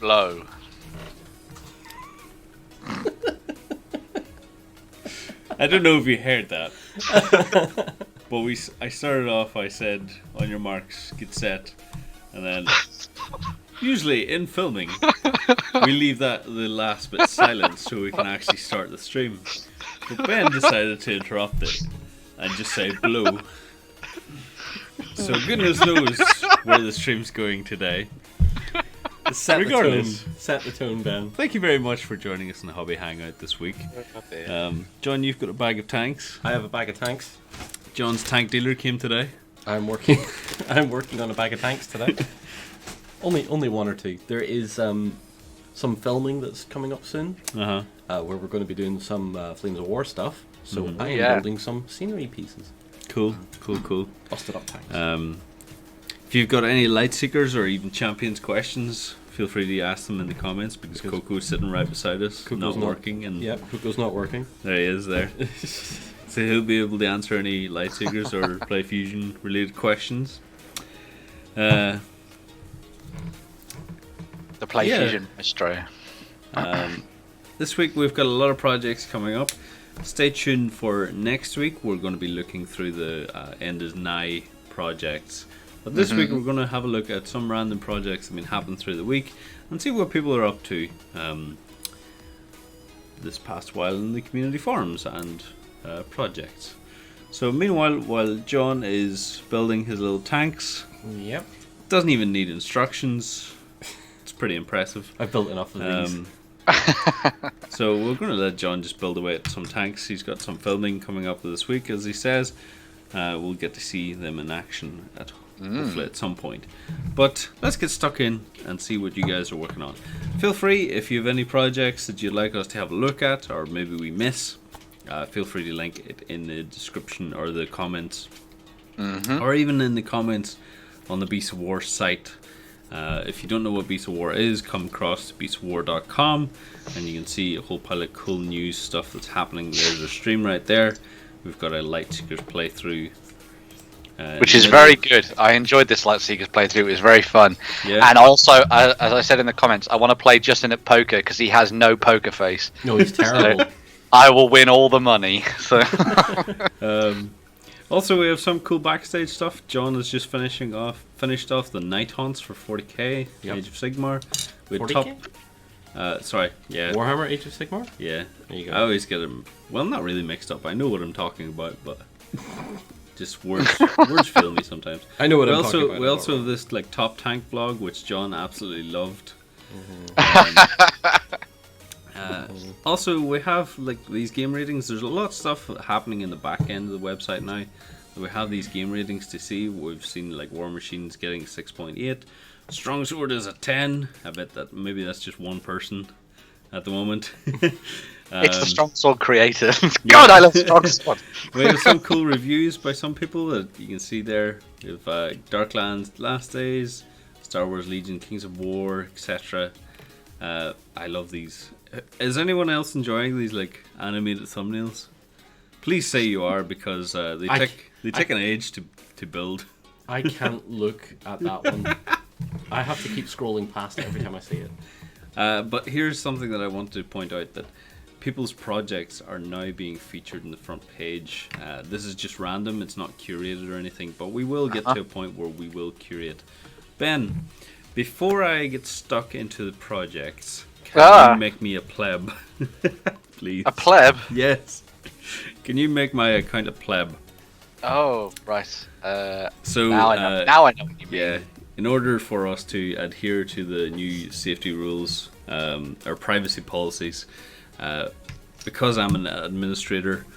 blow. I don't know if you heard that. But I started off, I said, on your marks, get set. And then, usually in filming, we leave the last bit silent so we can actually start the stream. But Ben decided to interrupt it and just say blow. So goodness knows where the stream's going today. Regardless, set the tone, Ben. Thank you very much for joining us in the Hobby Hangout this week. John, you've got a bag of tanks. I have a bag of tanks. John's tank dealer came today. I'm working on a bag of tanks today. only one or two. There is some filming that's coming up soon. Where we're going to be doing some Flames of War stuff. So I am building some scenery pieces. Cool. Busted up tanks. If you've got any light seekers or even champions questions, feel free to ask them in the comments because Coco's sitting right beside us, not working. And yeah, Coco's not working. There he is there. So he'll be able to answer any light seekers or play fusion related questions. The play fusion maestro. This week we've got a lot of projects coming up. Stay tuned for next week. We're going to be looking through the End is Nigh projects. But this week we're going to have a look at some random projects that have been happening through the week and see what people are up to this past while in the community forums and projects. So meanwhile, while John is building his little tanks, doesn't even need instructions. It's pretty impressive. I've built enough of these. So we're going to let John just build away at some tanks. He's got some filming coming up this week, as he says. We'll get to see them in action hopefully at some point. But let's get stuck in and see what you guys are working on. Feel free, if you have any projects that you'd like us to have a look at, or maybe we miss, feel free to link it in the description or the comments, or even in the comments on the Beast of War site. If you don't know what Beast of War is, come across to beastofwar.com and you can see a whole pile of cool news stuff that's happening. There's a stream right there. We've got a Lightseekers playthrough. Which is very good. I enjoyed this Lightseekers playthrough. It was very fun. Yeah. And also, as I said in the comments, I want to play Justin at poker because he has no poker face. No, he's terrible. So I will win all the money. So. Also, we have some cool backstage stuff. John has just finished off the Night Haunts for 40k, Age of Sigmar. With 40k? Warhammer Age of Sigmar? Yeah. There you go. I always get them, well, not really mixed up. I know what I'm talking about, but just words fail me sometimes. I know what I'm talking about. We also have this like top tank vlog, which John absolutely loved. Also, we have like these game ratings. There's a lot of stuff happening in the back end of the website now. We have these game ratings to see. We've seen like War Machine's getting 6.8. Strong Sword is a 10. I bet that maybe that's just one person at the moment. It's the Strong Sword creator. God, I love Strong Sword. We have some cool reviews by some people that you can see there. We have Darklands Last Days, Star Wars Legion, Kings of War, etc. I love these. Is anyone else enjoying these like animated thumbnails? Please say you are, because they take an age to build. I can't look at that one. I have to keep scrolling past it every time I see it. But here's something that I want to point out, that people's projects are now being featured in the front page. This is just random, it's not curated or anything, but we will get to a point where we will curate. Ben, before I get stuck into the projects, can you make me a pleb? Please. A pleb? Yes. Can you make my account a pleb? Oh, right. So now I know what you mean. Yeah. In order for us to adhere to the new safety rules, or privacy policies, because I'm an administrator,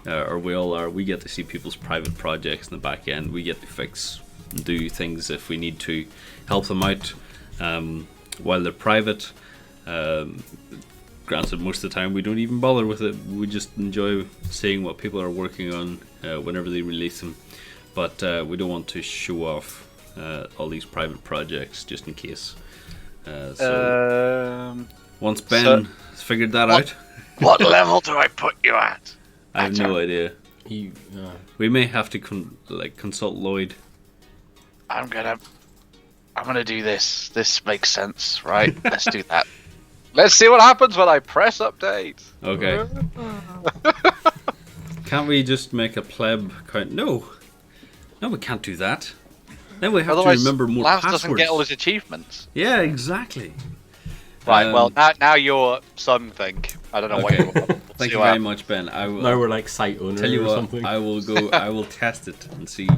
or we all are, we get to see people's private projects in the back end. We get to fix and do things if we need to help them out while they're private. Granted, most of the time we don't even bother with it. We just enjoy seeing what people are working on whenever they release them. But we don't want to show off all these private projects just in case. Once Ben has figured that out. What level do I put you at? I have no idea. We may have to consult Lloyd. I'm gonna I'm gonna do this. This makes sense, right? Let's do that. Let's see what happens when I press update. Okay. Can't we just make a pleb count? No, we can't do that. Then we have Otherwise, to remember more Lance passwords. doesn't get all his achievements. Yeah, exactly. Right. Well, now you're something. I don't know what Okay. you want. Thank you very much, Ben. I will Now we're like site owner tell you or what. something. I will go. I will test it and see.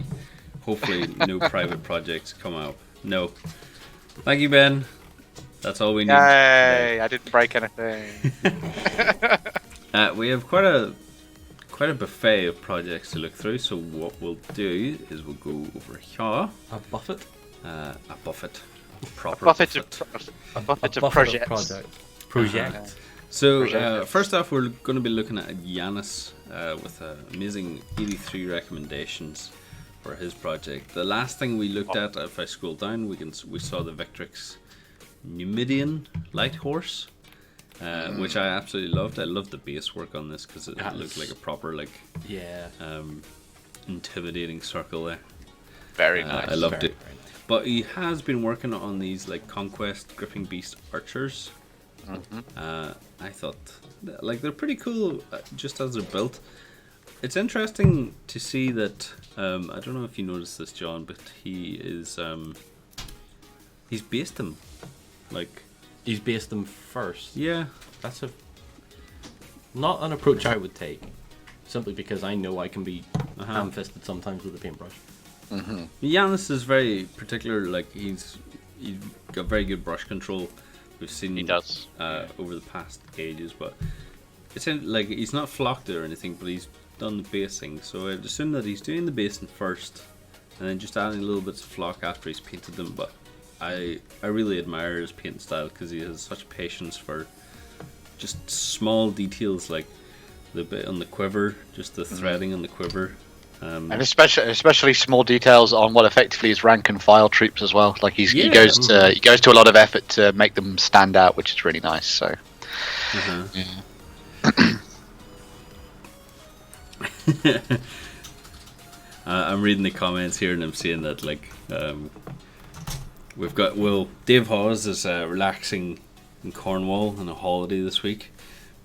Hopefully, no private projects come out. No. Thank you, Ben. That's all we need. Yay! I didn't break anything. We have quite a buffet of projects to look through. So what we'll do is we'll go over here. A buffet? A buffet. Proper A buffet Buffet of projects. Project. So Project. first off, we're going to be looking at Giannis with amazing 83 recommendations for his project. The last thing we looked at, if I scroll down, we saw the Victrix Numidian Light Horse, which I absolutely loved. I loved the base work on this because it looked like a proper Yeah. intimidating circle there. Very nice. I loved Very, it. very nice. But he has been working on these Conquest Gripping Beast Archers. I thought they're pretty cool just as they're built. It's interesting to see that I don't know if you noticed this, John, but he's based them He's based them first. yeah. That's not an approach I would take. Simply because I know I can be ham-fisted sometimes with a paintbrush. Giannis is very particular. He's got very good brush control. We've seen He does. over the past ages, but it's he's not flocked it or anything, but he's done the basing. So I'd assume that he's doing the basing first, and then just adding little bits of flock after he's painted them. But I really admire his paint style because he has such patience for just small details like the bit on the quiver, just the threading on the quiver. And especially small details on what effectively is rank and file troops as well. Like he goes to a lot of effort to make them stand out, which is really nice. So, I'm reading the comments here and I'm seeing that we've got Dave Hawes is relaxing in Cornwall on a holiday this week.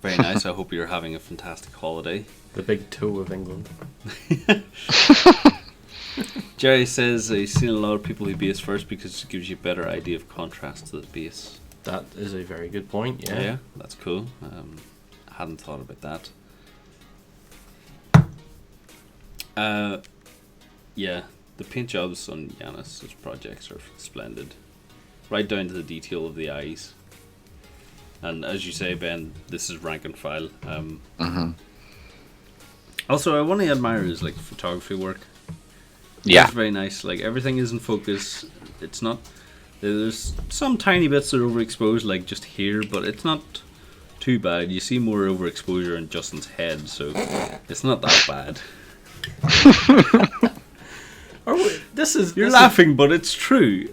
Very nice. I hope you're having a fantastic holiday. The big toe of England. Jerry says he's seen a lot of people who base first because it gives you a better idea of contrast to the base. That is a very good point, yeah. Yeah, that's cool. I hadn't thought about that. Yeah, the paint jobs on Giannis' projects are splendid. Right down to the detail of the eyes. And as you say, Ben, this is rank and file. Also, I want to admire his photography work. yeah, It's very nice. Everything is in focus. It's not. There's some tiny bits that are overexposed, just here, but it's not too bad. You see more overexposure in Justin's head, so it's not that bad. You're laughing, but it's true.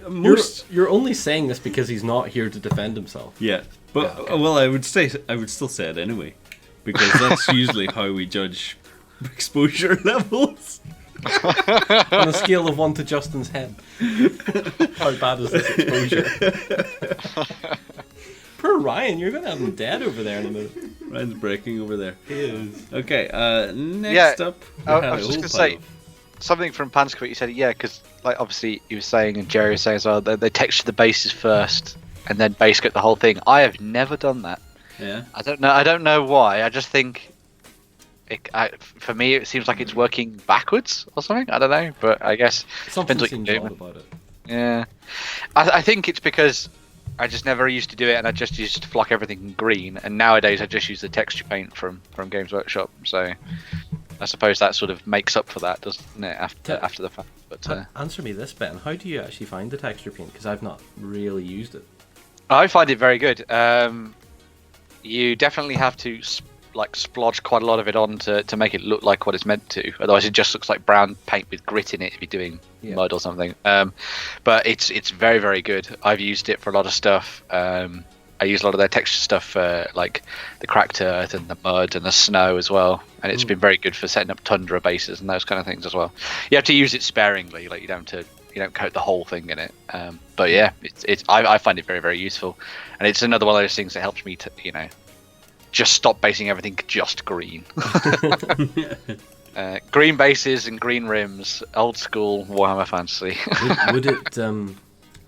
You're only saying this because he's not here to defend himself. Yeah, but Yeah, okay. well, I would still say it anyway, because that's usually how we judge exposure levels. On a scale of 1 to Justin's head. How bad is this exposure? Poor Ryan, you're going to have him dead over there in a minute. Ryan's breaking over there. He is. Okay, next up. I was just going to say something from Pansquit. He said, yeah, because obviously he was saying, and Jerry was saying as well, they texture the bases first and then base coat the whole thing. I have never done that. Yeah. I don't know why. I just think. For me, it seems like it's working backwards or something. I don't know, but I guess Something depends what you seems do. odd about it. Yeah, I think it's because I just never used to do it, and I just used to flock everything in green. And nowadays, I just use the texture paint from Games Workshop. So I suppose that sort of makes up for that, doesn't it? After the fact. But Answer me this, Ben. How do you actually find the texture paint? Because I've not really used it. I find it very good. You definitely have to splodge quite a lot of it on to make it look like what it's meant to. Otherwise, it just looks like brown paint with grit in it if you're doing mud or something. But it's very, very good. I've used it for a lot of stuff. I use a lot of their texture stuff for the cracked earth and the mud and the snow as well. And it's been very good for setting up tundra bases and those kind of things as well. You have to use it sparingly. You don't have to don't coat the whole thing in it. But yeah, I find it very, very useful, and it's another one of those things that helps me to just stop basing everything just green. Green bases and green rims, old school Warhammer Fantasy.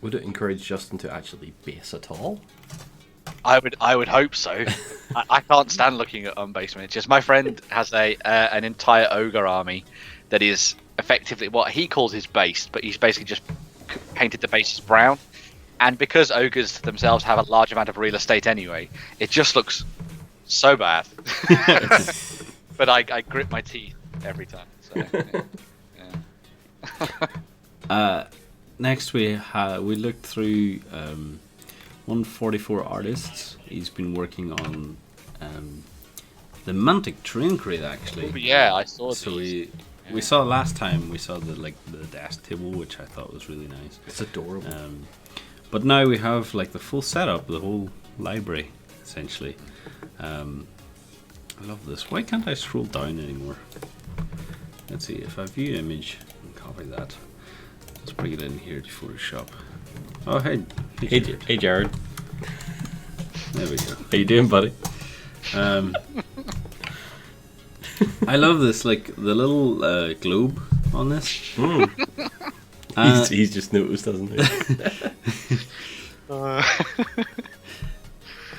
Would it encourage Justin to actually base at all? I would hope so. I can't stand looking at unbased miniatures. My friend has an entire ogre army that is effectively what he calls his base, but he's basically just painted the bases brown. And because ogres themselves have a large amount of real estate anyway, it just looks so bad. But I grit my teeth every time. So, yeah. Next we looked through 144 artists. He's been working on the Mantic Terrain Crate actually. Oh, yeah, I saw. So we saw last time. We saw the desk table, which I thought was really nice. It's adorable. But now we have like the full setup, the whole library essentially. I love this. Why can't I scroll down anymore? Let's see if I view image and copy that. Let's bring it in here to Photoshop. Oh hey Jared. There we go. How you doing, buddy? I love this, like the little globe on this. He's just noticed, hasn't he?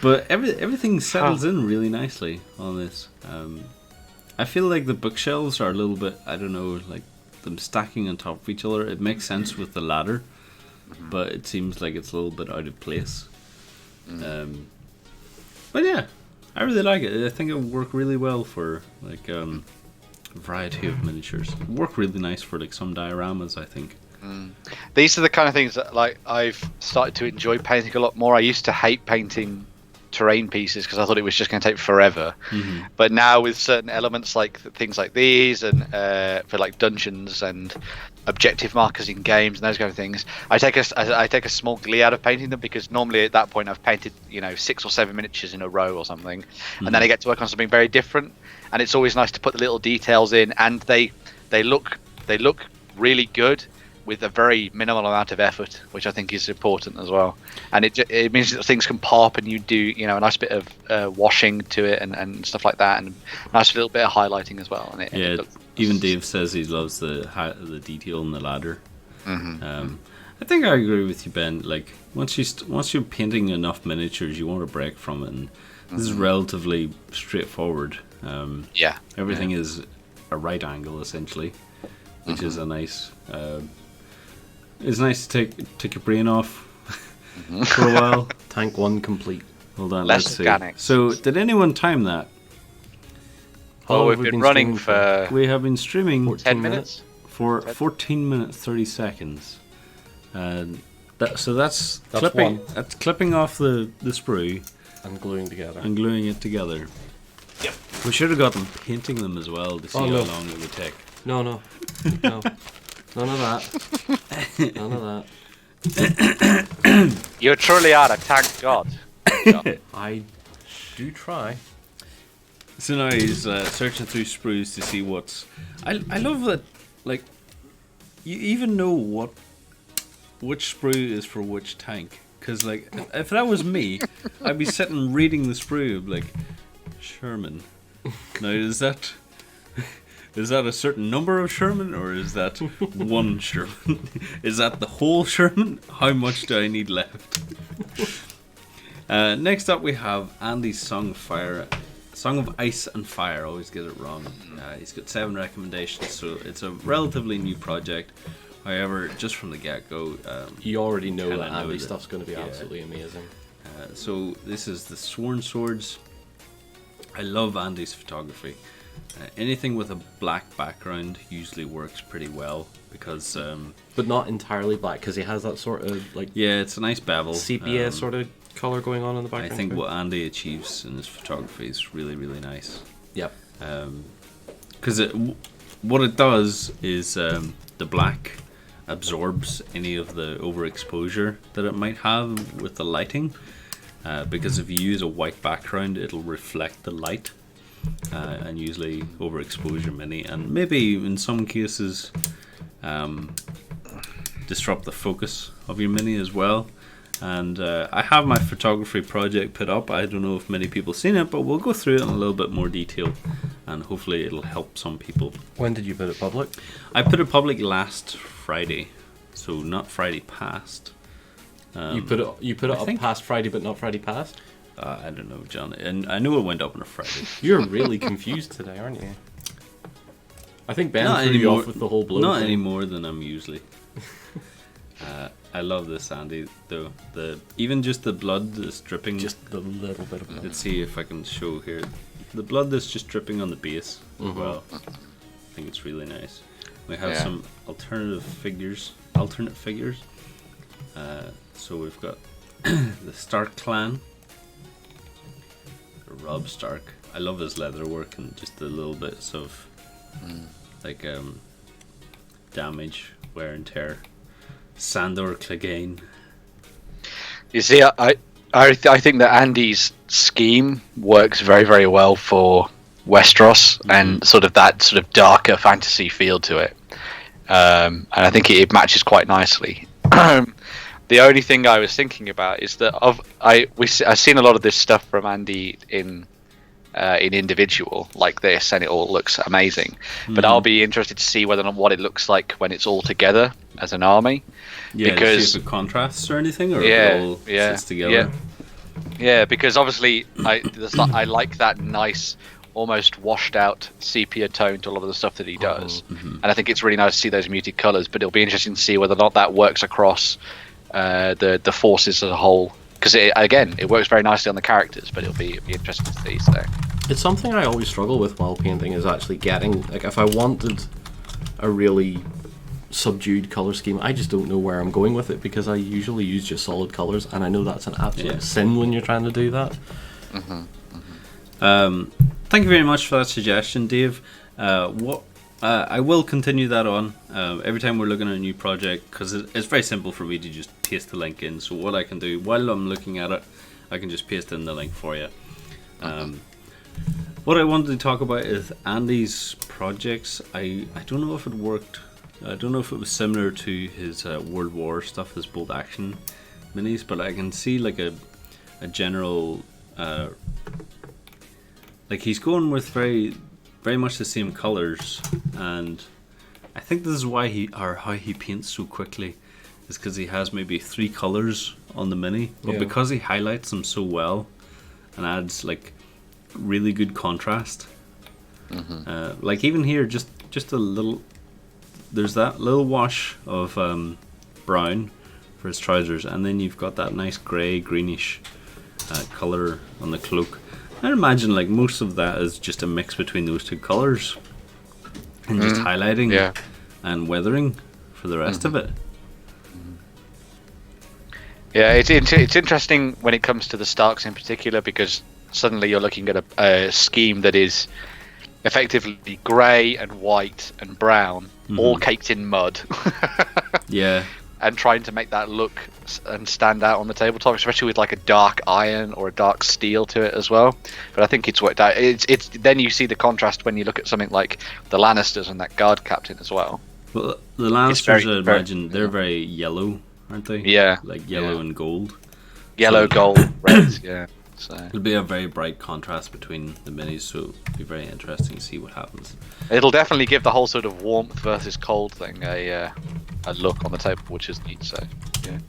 But everything settles in really nicely on this. I feel like the bookshelves are a little bit, I don't know, like them stacking on top of each other. It makes sense with the ladder, but it seems like it's a little bit out of place. But yeah, I really like it. I think it would work really well for like a variety of miniatures. It would work really nice for like some dioramas, I think. These are the kind of things that like I've started to enjoy painting a lot more. I used to hate painting terrain pieces because I thought it was just going to take forever. But now with certain elements like things like these and for like dungeons and objective markers in games and those kind of things, I take a small glee out of painting them, because normally at that point I've painted 6 or 7 miniatures in a row or something, and then I get to work on something very different, and it's always nice to put the little details in, and they look really good with a very minimal amount of effort, which I think is important as well. And it means that things can pop, and you do a nice bit of washing to it and stuff like that, and a nice little bit of highlighting as well. And it looks, even Dave says he loves the detail in the ladder. I think I agree with you, Ben. Like once you're painting enough miniatures, you want to break from it, and this is relatively straightforward. Everything is a right angle essentially, which is a nice. It's nice to take your brain off for a while. Tank 1 complete. Hold on, less let's see. organic. So, did anyone time that? Well, we've been running for We have been streaming 10 minutes. for 14 minutes 30 seconds. And that's clipping. one. That's clipping off the sprue And gluing together. and gluing it together. Yep. We should have got them painting them as well to see how no. long it would take. No. None of that. None of that. You truly are a tank god. I do try. So now he's searching through sprues to see what's. I love that, like, you even know which sprue is for which tank. Because, like, if that was me, I'd be sitting reading the sprue, like, Sherman. Now, is that a certain number of Sherman, or is that one Sherman? Is that the whole Sherman? How much do I need left? Next up we have Andy's Song of Ice and Fire. I always get it wrong. He's got 7 recommendations, so it's a relatively new project. However, just from the get-go, you already know that Andy stuff's going to be absolutely amazing. So this is the Sworn Swords. I love Andy's photography. Anything with a black background usually works pretty well, because but not entirely black, because he has that sort of like it's a nice bevel sepia sort of color going on in the background. I think what Andy achieves in his photography is really, really nice. Yep. Because what it does is the black absorbs any of the overexposure that it might have with the lighting, because if you use a white background, it'll reflect the light. And usually overexposure many, and maybe in some cases disrupt the focus of your mini as well. And I have my photography project put up. I don't know if many people have seen it, but we'll go through it in a little bit more detail, and hopefully it'll help some people. When did you put it public? I put it public last Friday, so not Friday past. You put it up past Friday, but not Friday past? I don't know, John. And I know it went up on a Friday. You're really confused today, aren't you? I think Ben Not threw you anymore, off with the whole blow Not thing. any more than I'm usually. I love this, Andy, though. Even just the blood that's dripping. Just the little bit of blood. Let's see if I can show here. The blood that's just dripping on the base as well. I think it's really nice. We have some alternate figures. So we've got the Stark clan. Rob Stark. I love his leather work and just the little bits of like damage, wear and tear. Sandor Clegane. You see, I think that Andy's scheme works very, very well for Westeros and sort of that sort of darker fantasy feel to it, and I think it matches quite nicely. The only thing I was thinking about is that I've seen a lot of this stuff from Andy in individual like this, and it all looks amazing. But I'll be interested to see whether or not what it looks like when it's all together as an army. Yeah, because see if it contrasts or anything, or it all sits together. Yeah, because obviously I like that nice, almost washed out sepia tone to a lot of the stuff that he does, and I think it's really nice to see those muted colours. But it'll be interesting to see whether or not that works across the forces as a whole. Because it works very nicely on the characters, but it'll be interesting to see. So it's something I always struggle with while painting, is actually getting, like, if I wanted a really subdued color scheme, I just don't know where I'm going with it, because I usually use just solid colors, and I know that's an absolute sin when you're trying to do that. Thank you very much for that suggestion, Dave. I will continue that on every time we're looking at a new project, because it's very simple for me to just paste the link in. So what I can do while I'm looking at it, I can just paste in the link for you. What I wanted to talk about is Andy's projects. I don't know if it worked. I don't know if it was similar to his World War stuff, his bolt action minis, but I can see like a general like he's going with very much the same colors, and I think this is why how he paints so quickly, is because he has maybe 3 colors on the mini, but because he highlights them so well and adds like really good contrast, like even here just a little, there's that little wash of brown for his trousers, and then you've got that nice grey greenish color on the cloak. I imagine like most of that is just a mix between those 2 colors and just highlighting and weathering for the rest of it. Yeah, it's interesting when it comes to the Starks in particular, because suddenly you're looking at a scheme that is effectively grey and white and brown, all caked in mud. Yeah. And trying to make that look and stand out on the tabletop, especially with like a dark iron or a dark steel to it as well. But I think it's worked out. It's then you see the contrast when you look at something like the Lannisters and that guard captain as well. Well, the Lannisters, I imagine, they're very yellow, aren't they? Yeah. Like yellow and gold. Yellow, gold, red, yeah. So it'll be a very bright contrast between the minis, so it'll be very interesting to see what happens. It'll definitely give the whole sort of warmth versus cold thing a look on the table, which is neat. So yeah.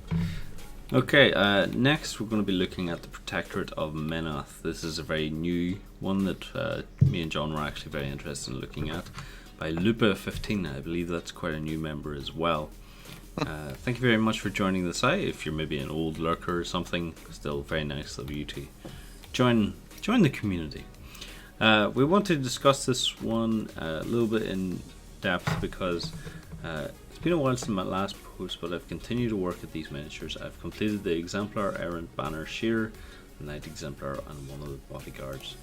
Okay, next we're going to be looking at the Protectorate of Menoth. This is a very new one that me and John were actually very interested in looking at, by Lupa15. I believe that's quite a new member as well. Thank you very much for joining the site. If you're maybe an old lurker or something, still very nice of you to join the community. We want to discuss this one a little bit in depth, because it's been a while since my last post, but I've continued to work at these miniatures. I've completed the Exemplar, Errant Banner Shearer, the Knight Exemplar, and one of the bodyguards.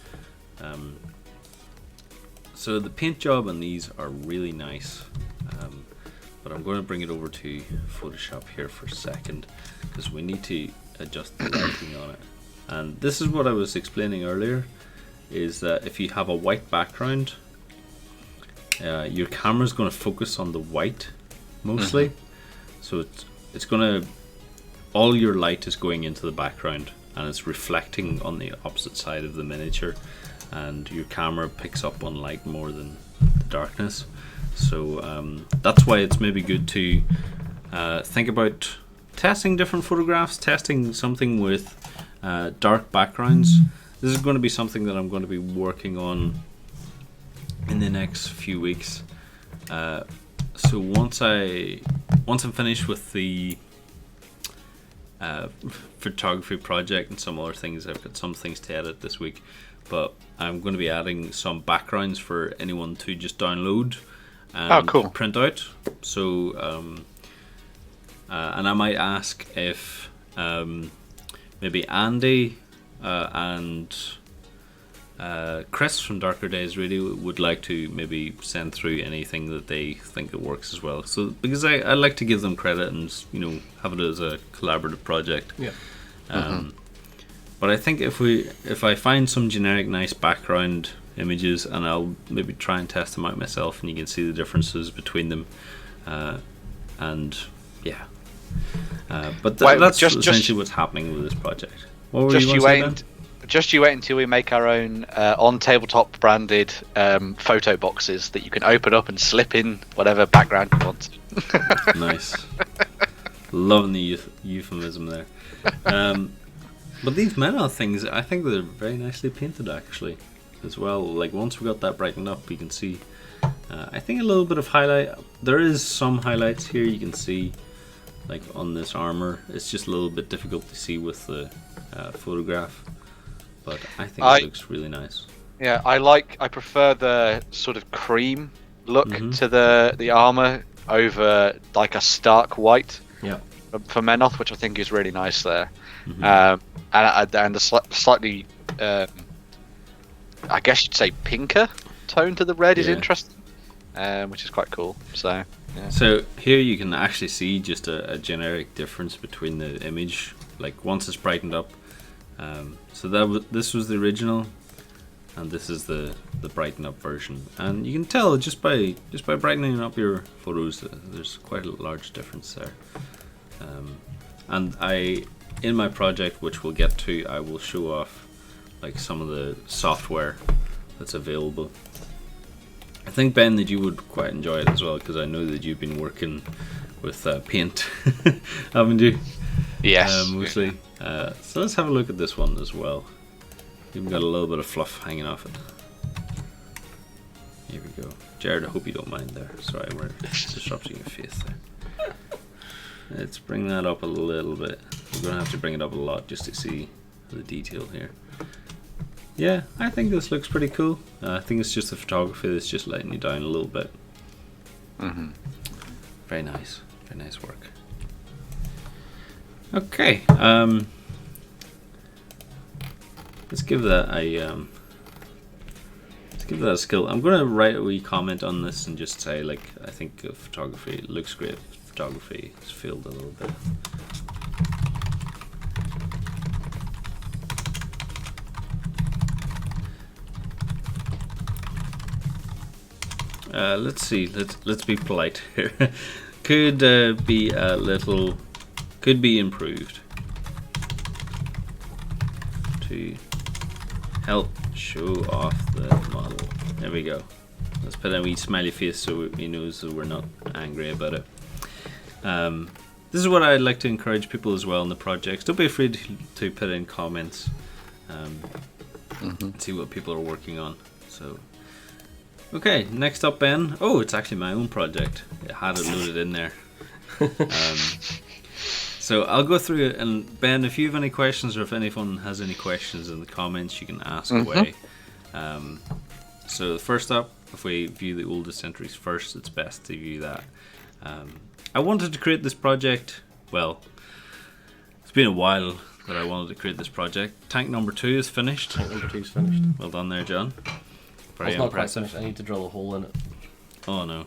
So the paint job on these are really nice. But I'm going to bring it over to Photoshop here for a second, because we need to adjust the lighting on it. And this is what I was explaining earlier, is that if you have a white background, your camera is going to focus on the white mostly. So it's gonna, all your light is going into the background and it's reflecting on the opposite side of the miniature, and your camera picks up on light more than the darkness. So that's why it's maybe good to think about testing different photographs, testing something with dark backgrounds. This is going to be something that I'm going to be working on in the next few weeks. So once I'm finished with the photography project and some other things, I've got some things to edit this week, but I'm going to be adding some backgrounds for anyone to just download and print out. So and I might ask if maybe Andy and Chris from Darker Days Radio would like to maybe send through anything that they think it works as well. So because I like to give them credit and, you know, have it as a collaborative project. Yeah. But I think if I find some generic nice background images, and I'll maybe try and test them out myself, and you can see the differences between them, and yeah. But that's essentially what's happening with this project. What were you wait until we make our own OnTableTop branded photo boxes that you can open up and slip in whatever background you want. Nice. Loving the euphemism there. But these Menoth things, I think they're very nicely painted actually as well. Like once we got that brightened up, you can see I think a little bit of highlight. There is some highlights here you can see, like on this armor. It's just a little bit difficult to see with the photograph, but I think it looks really nice. Yeah, I prefer the sort of cream look to the armor over like a stark white. Yeah. For Menoth, which I think is really nice there. And the slightly I guess you'd say pinker tone to the red is interesting, which is quite cool. So yeah. So here you can actually see just a generic difference between the image, like once it's brightened up. So this was the original, and this is the brightened up version, and you can tell just by brightening up your photos, there's quite a large difference there. And in my project, which we'll get to, I will show off like some of the software that's available. I think, Ben, that you would quite enjoy it as well, because I know that you've been working with paint, haven't you? Yes. Mostly. So let's have a look at this one as well. Even got a little bit of fluff hanging off it. Here we go. Jared, I hope you don't mind there. Sorry, we're disrupting your face there. Let's bring that up a little bit. We're going to have to bring it up a lot just to see the detail here. Yeah, I think this looks pretty cool. I think it's just the photography that's just letting you down a little bit. Very nice. Very nice work. Okay. Let's give that a skill. I'm going to write a wee comment on this and just say, like, I think photography looks great. Photography is failed a little bit. Let's see. Let's be polite here. Could be improved to help show off the model. There we go. Let's put a wee smiley face so he knows that we're not angry about it. This is what I'd like to encourage people as well in the projects. Don't be afraid to put in comments and see what people are working on. So, okay, next up, Ben. Oh, it's actually my own project. It had it loaded in there. So I'll go through it, and Ben, if you have any questions, or if anyone has any questions in the comments, you can ask away. So first up, if we view the oldest entries first, it's best to view that. I wanted to create this project, well, it's been a while that I wanted to create this project. Tank number 2 is finished. Tank number 2 is finished. Well done there, John. Very it's not impressive. quite finished. I need to drill a hole in it. Oh no.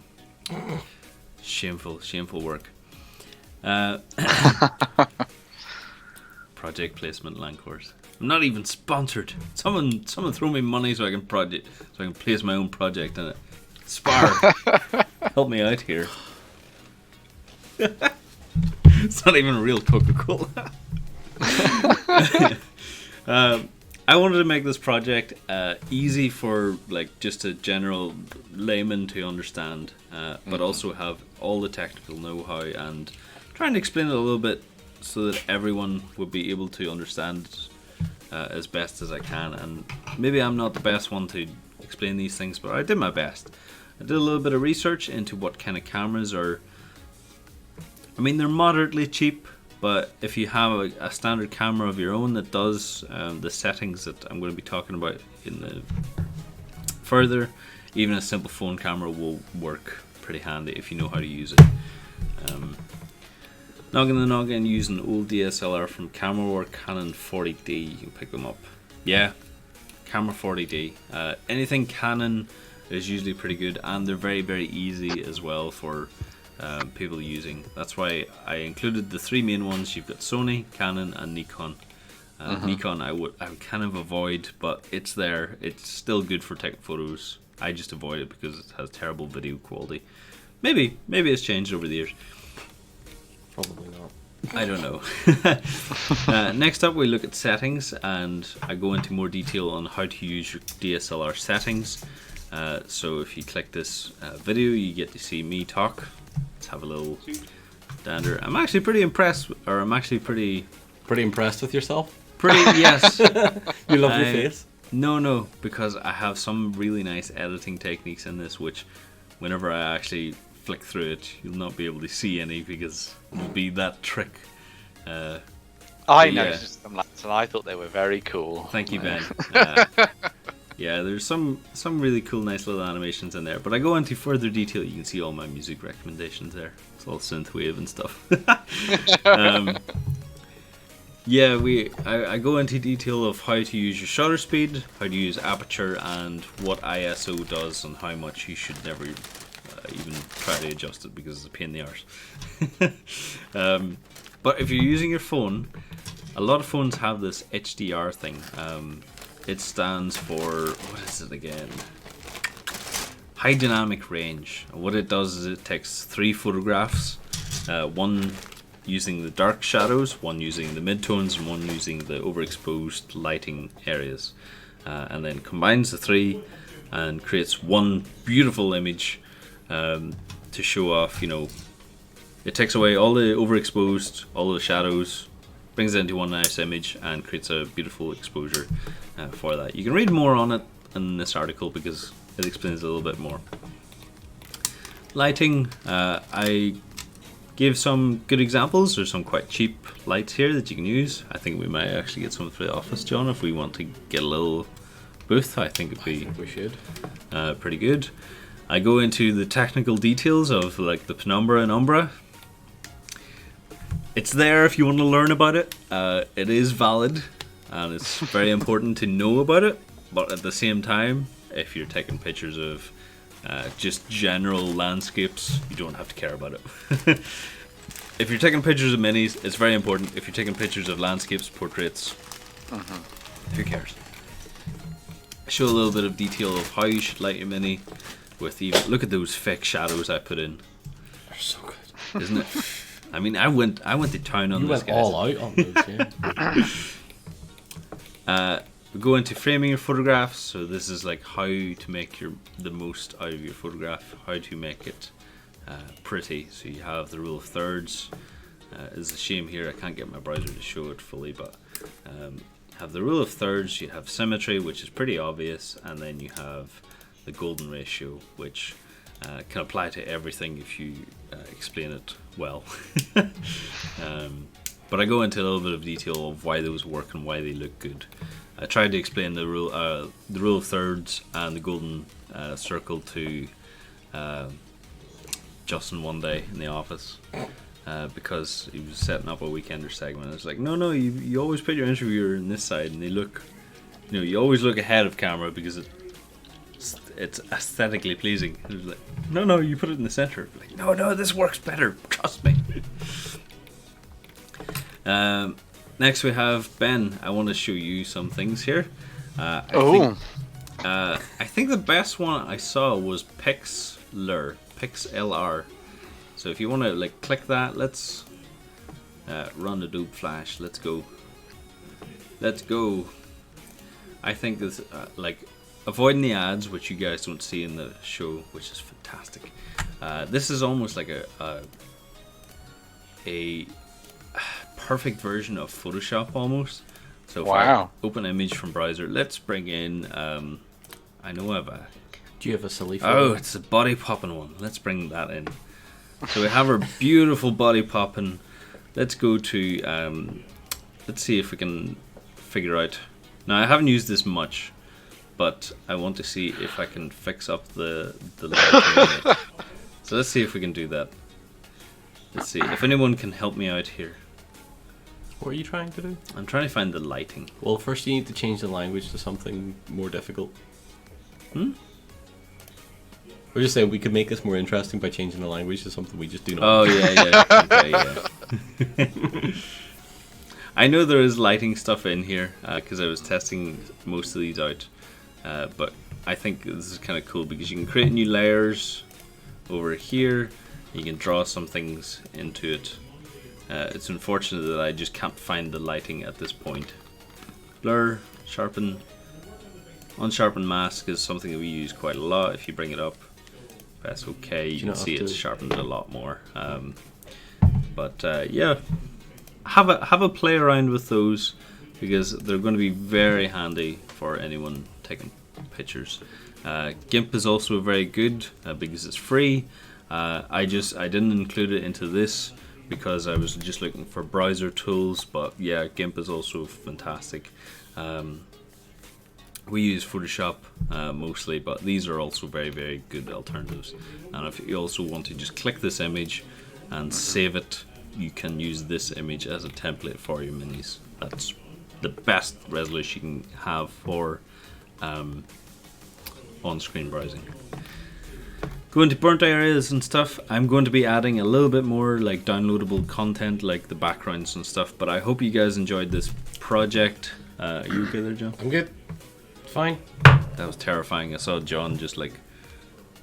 Shameful work. Project placement Lancors. I'm not even sponsored. Someone throw me money so I can place my own project in it. Spar, help me out here. It's not even real Coca-Cola. I wanted to make this project easy for like just a general layman to understand, but also have all the technical know-how and trying to explain it a little bit so that everyone would be able to understand as best as I can. And maybe I'm not the best one to explain these things, but I did my best. I did a little bit of research into what kind of cameras are. I mean, they're moderately cheap, but if you have a standard camera of your own that does the settings that I'm going to be talking about in the further, even a simple phone camera will work pretty handy if you know how to use it. Noggin the Noggin using an old DSLR from Camera Canon 40D. You can pick them up. Yeah, Camera 40D. Anything Canon is usually pretty good, and they're very, very easy as well for people using. That's why I included the three main ones. You've got Sony, Canon, and Nikon. Nikon I would kind of avoid, but it's there. It's still good for taking photos. I just avoid it because it has terrible video quality. Maybe it's changed over the years. Probably not. I don't know. Next up we look at settings, and I go into more detail on how to use your DSLR settings. So if you click this video, you get to see me talk. Let's have a little dander. I'm actually pretty impressed, or I'm actually pretty impressed with yourself? Yes. You love your face? No, because I have some really nice editing techniques in this, which whenever I actually flick through it, you'll not be able to see any because it'll be that trick. I noticed them last, and I thought they were very cool. Thank you, Ben. Yeah, there's some really cool, nice little animations in there. But I go into further detail. You can see all my music recommendations there. It's all synthwave and stuff. I go into detail of how to use your shutter speed, how to use aperture, and what ISO does, and how much you should never even try to adjust it because it's a pain in the arse. But if you're using your phone, a lot of phones have this HDR thing. It stands for, what is it again? High dynamic range. What it does is it takes 3 photographs, one using the dark shadows, one using the midtones, and one using the overexposed lighting areas, and then combines the 3 and creates one beautiful image to show off. It takes away all the overexposed, all the shadows, brings it into one nice image, and creates a beautiful exposure for that. You can read more on it in this article because it explains a little bit more. Lighting, I gave some good examples. There's some quite cheap lights here that you can use. I think we might actually get some for the office, John, if we want to get a little booth. I think we should. Pretty good. I go into the technical details of like the penumbra and umbra. It's there if you want to learn about it. It is valid, and it's very important to know about it. But at the same time, if you're taking pictures of just general landscapes, you don't have to care about it. If you're taking pictures of minis, it's very important. If you're taking pictures of landscapes, portraits, who cares? I show a little bit of detail of how you should light your mini. With even look at those fake shadows I put in. They're so good, isn't it? I mean, I went to town on this, guys. You went all out on those, yeah. We go into framing your photographs. So this is like how to make the most out of your photograph, how to make it pretty. So you have the rule of thirds. It's a shame here I can't get my browser to show it fully, but have the rule of thirds. You have symmetry, which is pretty obvious, and then you have the golden ratio, which can apply to everything if you explain it well. But I go into a little bit of detail of why those work and why they look good. I tried to explain the rule of thirds and the golden circle to Justin one day in the office because he was setting up a Weekender segment. It's like, no, you always put your interviewer in this side, and they look, you always look ahead of camera because it's aesthetically pleasing. It was like, no, you put it in the center. Like, no, this works better. Trust me. Next we have Ben. I want to show you some things here. I think the best one I saw was Pixlr. So if you want to click that, let's Run Adobe Flash. Let's go. I think this avoiding the ads, which you guys don't see in the show, which is fantastic. This is almost like a perfect version of Photoshop almost. So if I open image from browser, let's bring in I know I have a... Do you have a silly photo? Oh, it's a body popping one. Let's bring that in. So we have our beautiful body popping. Let's go to let's see if we can figure out. Now I haven't used this much, but I want to see if I can fix up the lighting in it. So let's see if we can do that. Let's see if anyone can help me out here. What are you trying to do? I'm trying to find the lighting. Well, first you need to change the language to something more difficult. We're just saying we could make this more interesting by changing the language to something we just do not. Oh yeah. Okay, yeah. I know there is lighting stuff in here because I was testing most of these out, but I think this is kind of cool because you can create new layers over here. You can draw some things into it. It's unfortunate that I just can't find the lighting at this point. Blur, sharpen, unsharpen mask is something that we use quite a lot. If you bring it up, press OK, you can see it's sharpened a lot more. Yeah, have a play around with those because they're going to be very handy for anyone taking pictures. GIMP is also very good because it's free. I didn't include it into this because I was just looking for browser tools, but yeah, GIMP is also fantastic. We use Photoshop mostly, but these are also very, very good alternatives. And if you also want to just click this image and save it, you can use this image as a template for your minis. That's the best resolution you can have for on-screen browsing. Going to burnt areas and stuff, I'm going to be adding a little bit more like downloadable content like the backgrounds and stuff, but I hope you guys enjoyed this project. Are you okay there, John? I'm good. Fine. That was terrifying. I saw John just like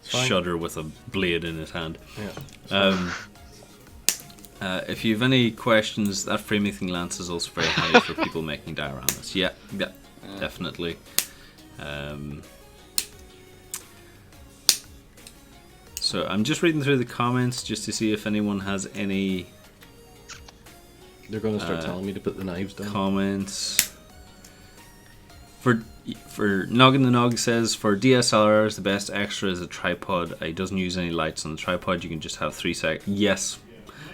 shudder with a blade in his hand. Yeah. If you have any questions, that framing thing Lance is also very handy for people making dioramas. Yeah, definitely. So I'm just reading through the comments just to see if anyone has any. They're going to start telling me to put the knives down. Comments. For Noggin the Nog says for DSLRs the best extra is a tripod. It doesn't use any lights on the tripod. You can just have 3 seconds. Yes,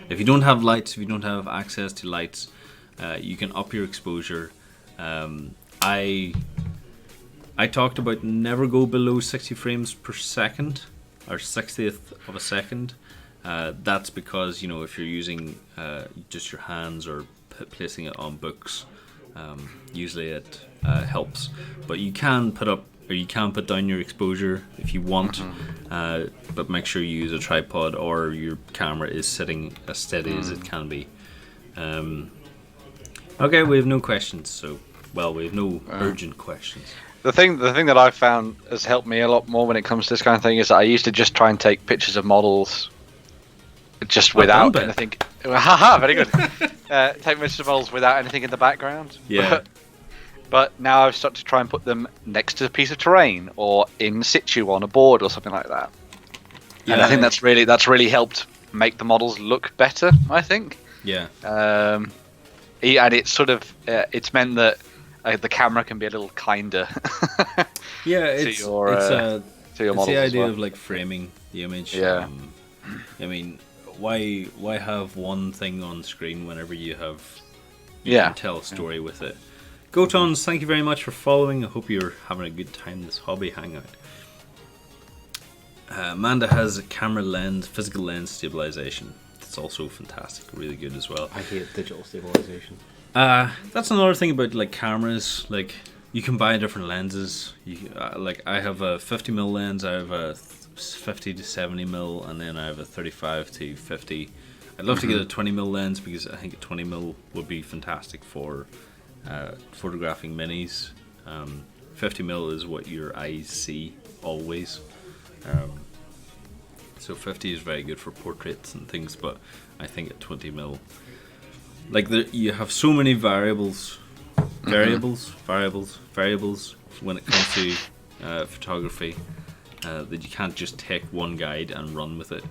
if you don't have lights, if you don't have access to lights, you can up your exposure. I talked about never go below 60 frames per second or 60th of a second. That's because, you know, if you're using just your hands or placing it on books, usually it helps. But you can put up or you can put down your exposure if you want, but make sure you use a tripod or your camera is sitting as steady as it can be. Okay, we have no questions, so we have no urgent questions. The thing that I've found has helped me a lot more when it comes to this kind of thing is that I used to just try and take pictures of models just without anything. Haha, very good. Take pictures of models without anything in the background. Yeah. But now I've started to try and put them next to a piece of terrain or in situ on a board or something like that. Yeah. And I think that's really helped make the models look better, I think. Yeah. And it's sort of it's meant that the camera can be a little kinder. Yeah, it's the idea well. of like framing the image. Yeah. I mean, why have one thing on screen whenever you can tell a story with it. Gotons, thank you very much for following. I hope you're having a good time this Hobby Hangout. Amanda has a camera lens, physical lens stabilization. It's also fantastic, really good as well. I hate digital stabilization. That's another thing about like cameras. Like you can buy different lenses. Like I have a 50mm lens. I have a 50 to 70mm, and then I have a 35 to 50. I'd love to get a 20mm lens because I think a 20mm would be fantastic for photographing minis. 50mm is what your eyes see always. So 50 is very good for portraits and things, but I think at 20mm like you have so many variables when it comes to photography that you can't just take one guide and run with it.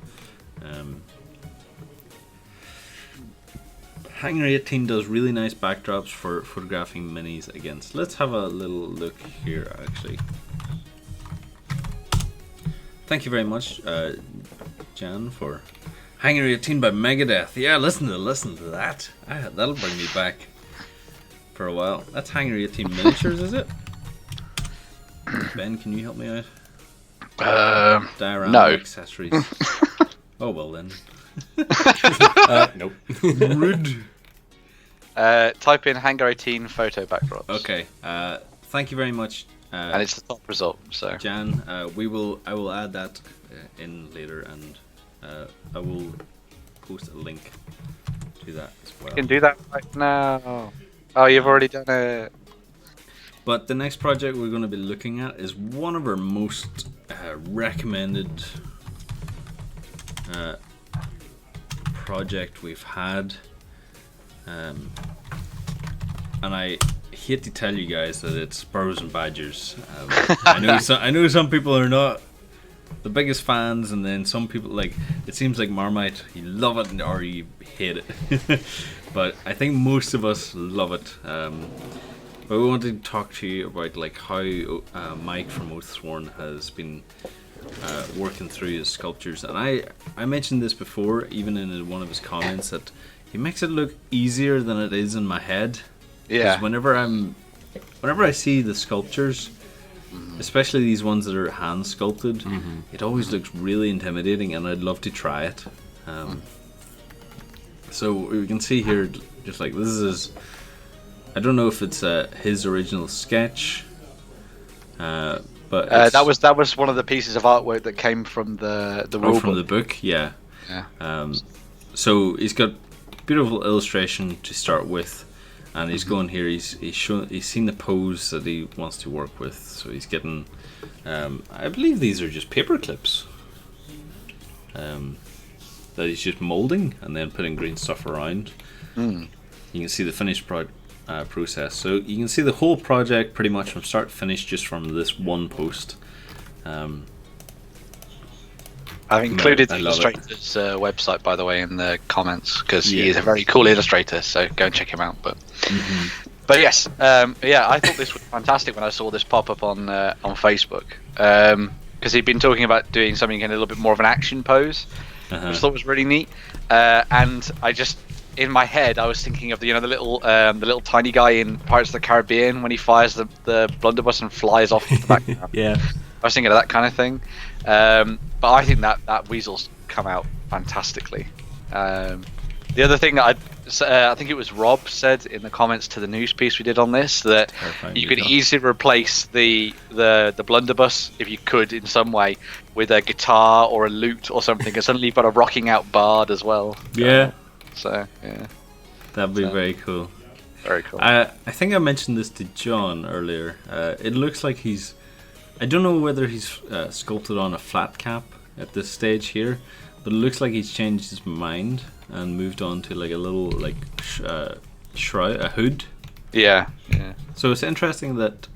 Hanger 18 does really nice backdrops for photographing minis against. Let's have a little look here actually. Thank you very much, Jan, for Hanger 18 by Megadeth. Yeah, listen to that. That'll bring me back for a while. That's Hanger 18 miniatures, is it? Ben, can you help me out? Diorama no. accessories. Oh well then. Nope. Rude. Type in Hangar 18 photo backdrops. Okay. Thank you very much. And it's the top result. So Jan, I will add that in later, and I will post a link to that as well. you can do that right now. Oh, you've already done it. But the next project we're going to be looking at is one of our most recommended project we've had, and I hate to tell you guys that it's Sparrows and Badgers. I know some people are not the biggest fans, and then some people, like, it seems like Marmite, you love it or you hate it. But I think most of us love it. But we wanted to talk to you about like how Mike from Oathsworn has been working through his sculptures, and I mentioned this before, even in one of his comments, that he makes it look easier than it is in my head. Yeah. Whenever I see the sculptures, especially these ones that are hand sculpted, it always looks really intimidating, and I'd love to try it. So we can see here, just like this is, I don't know if it's his original sketch, but that was one of the pieces of artwork that came from the rule from book. the book, yeah. Yeah. So he's got beautiful illustration to start with, and he's going here. He's seen the pose that he wants to work with, so he's getting. I believe these are just paper clips. That he's just molding and then putting green stuff around. You can see the finished process. So you can see the whole project pretty much from start to finish just from this one post. I've included the I love illustrator's website, by the way, in the comments, because he is a very cool illustrator, so go and check him out. But yes, I thought this was fantastic when I saw this pop up on Facebook, because he'd been talking about doing something in a little bit more of an action pose, which I thought was really neat. And I just, in my head, I was thinking of the little tiny guy in Pirates of the Caribbean when he fires the blunderbuss and flies off the background. Yeah. I was thinking of that kind of thing. But I think that weasel's come out fantastically. The other thing I think it was Rob said in the comments to the news piece we did on this, that you could easily replace the blunderbuss, if you could in some way, with a guitar or a lute or something, and suddenly you've got a rocking out bard as well. Yeah. So yeah, that'd be very cool. Very cool. I think I mentioned this to John earlier. It looks like he's, I don't know whether he's sculpted on a flat cap at this stage here, but it looks like he's changed his mind and moved on to like a little like shroud, a hood. Yeah. So it's interesting that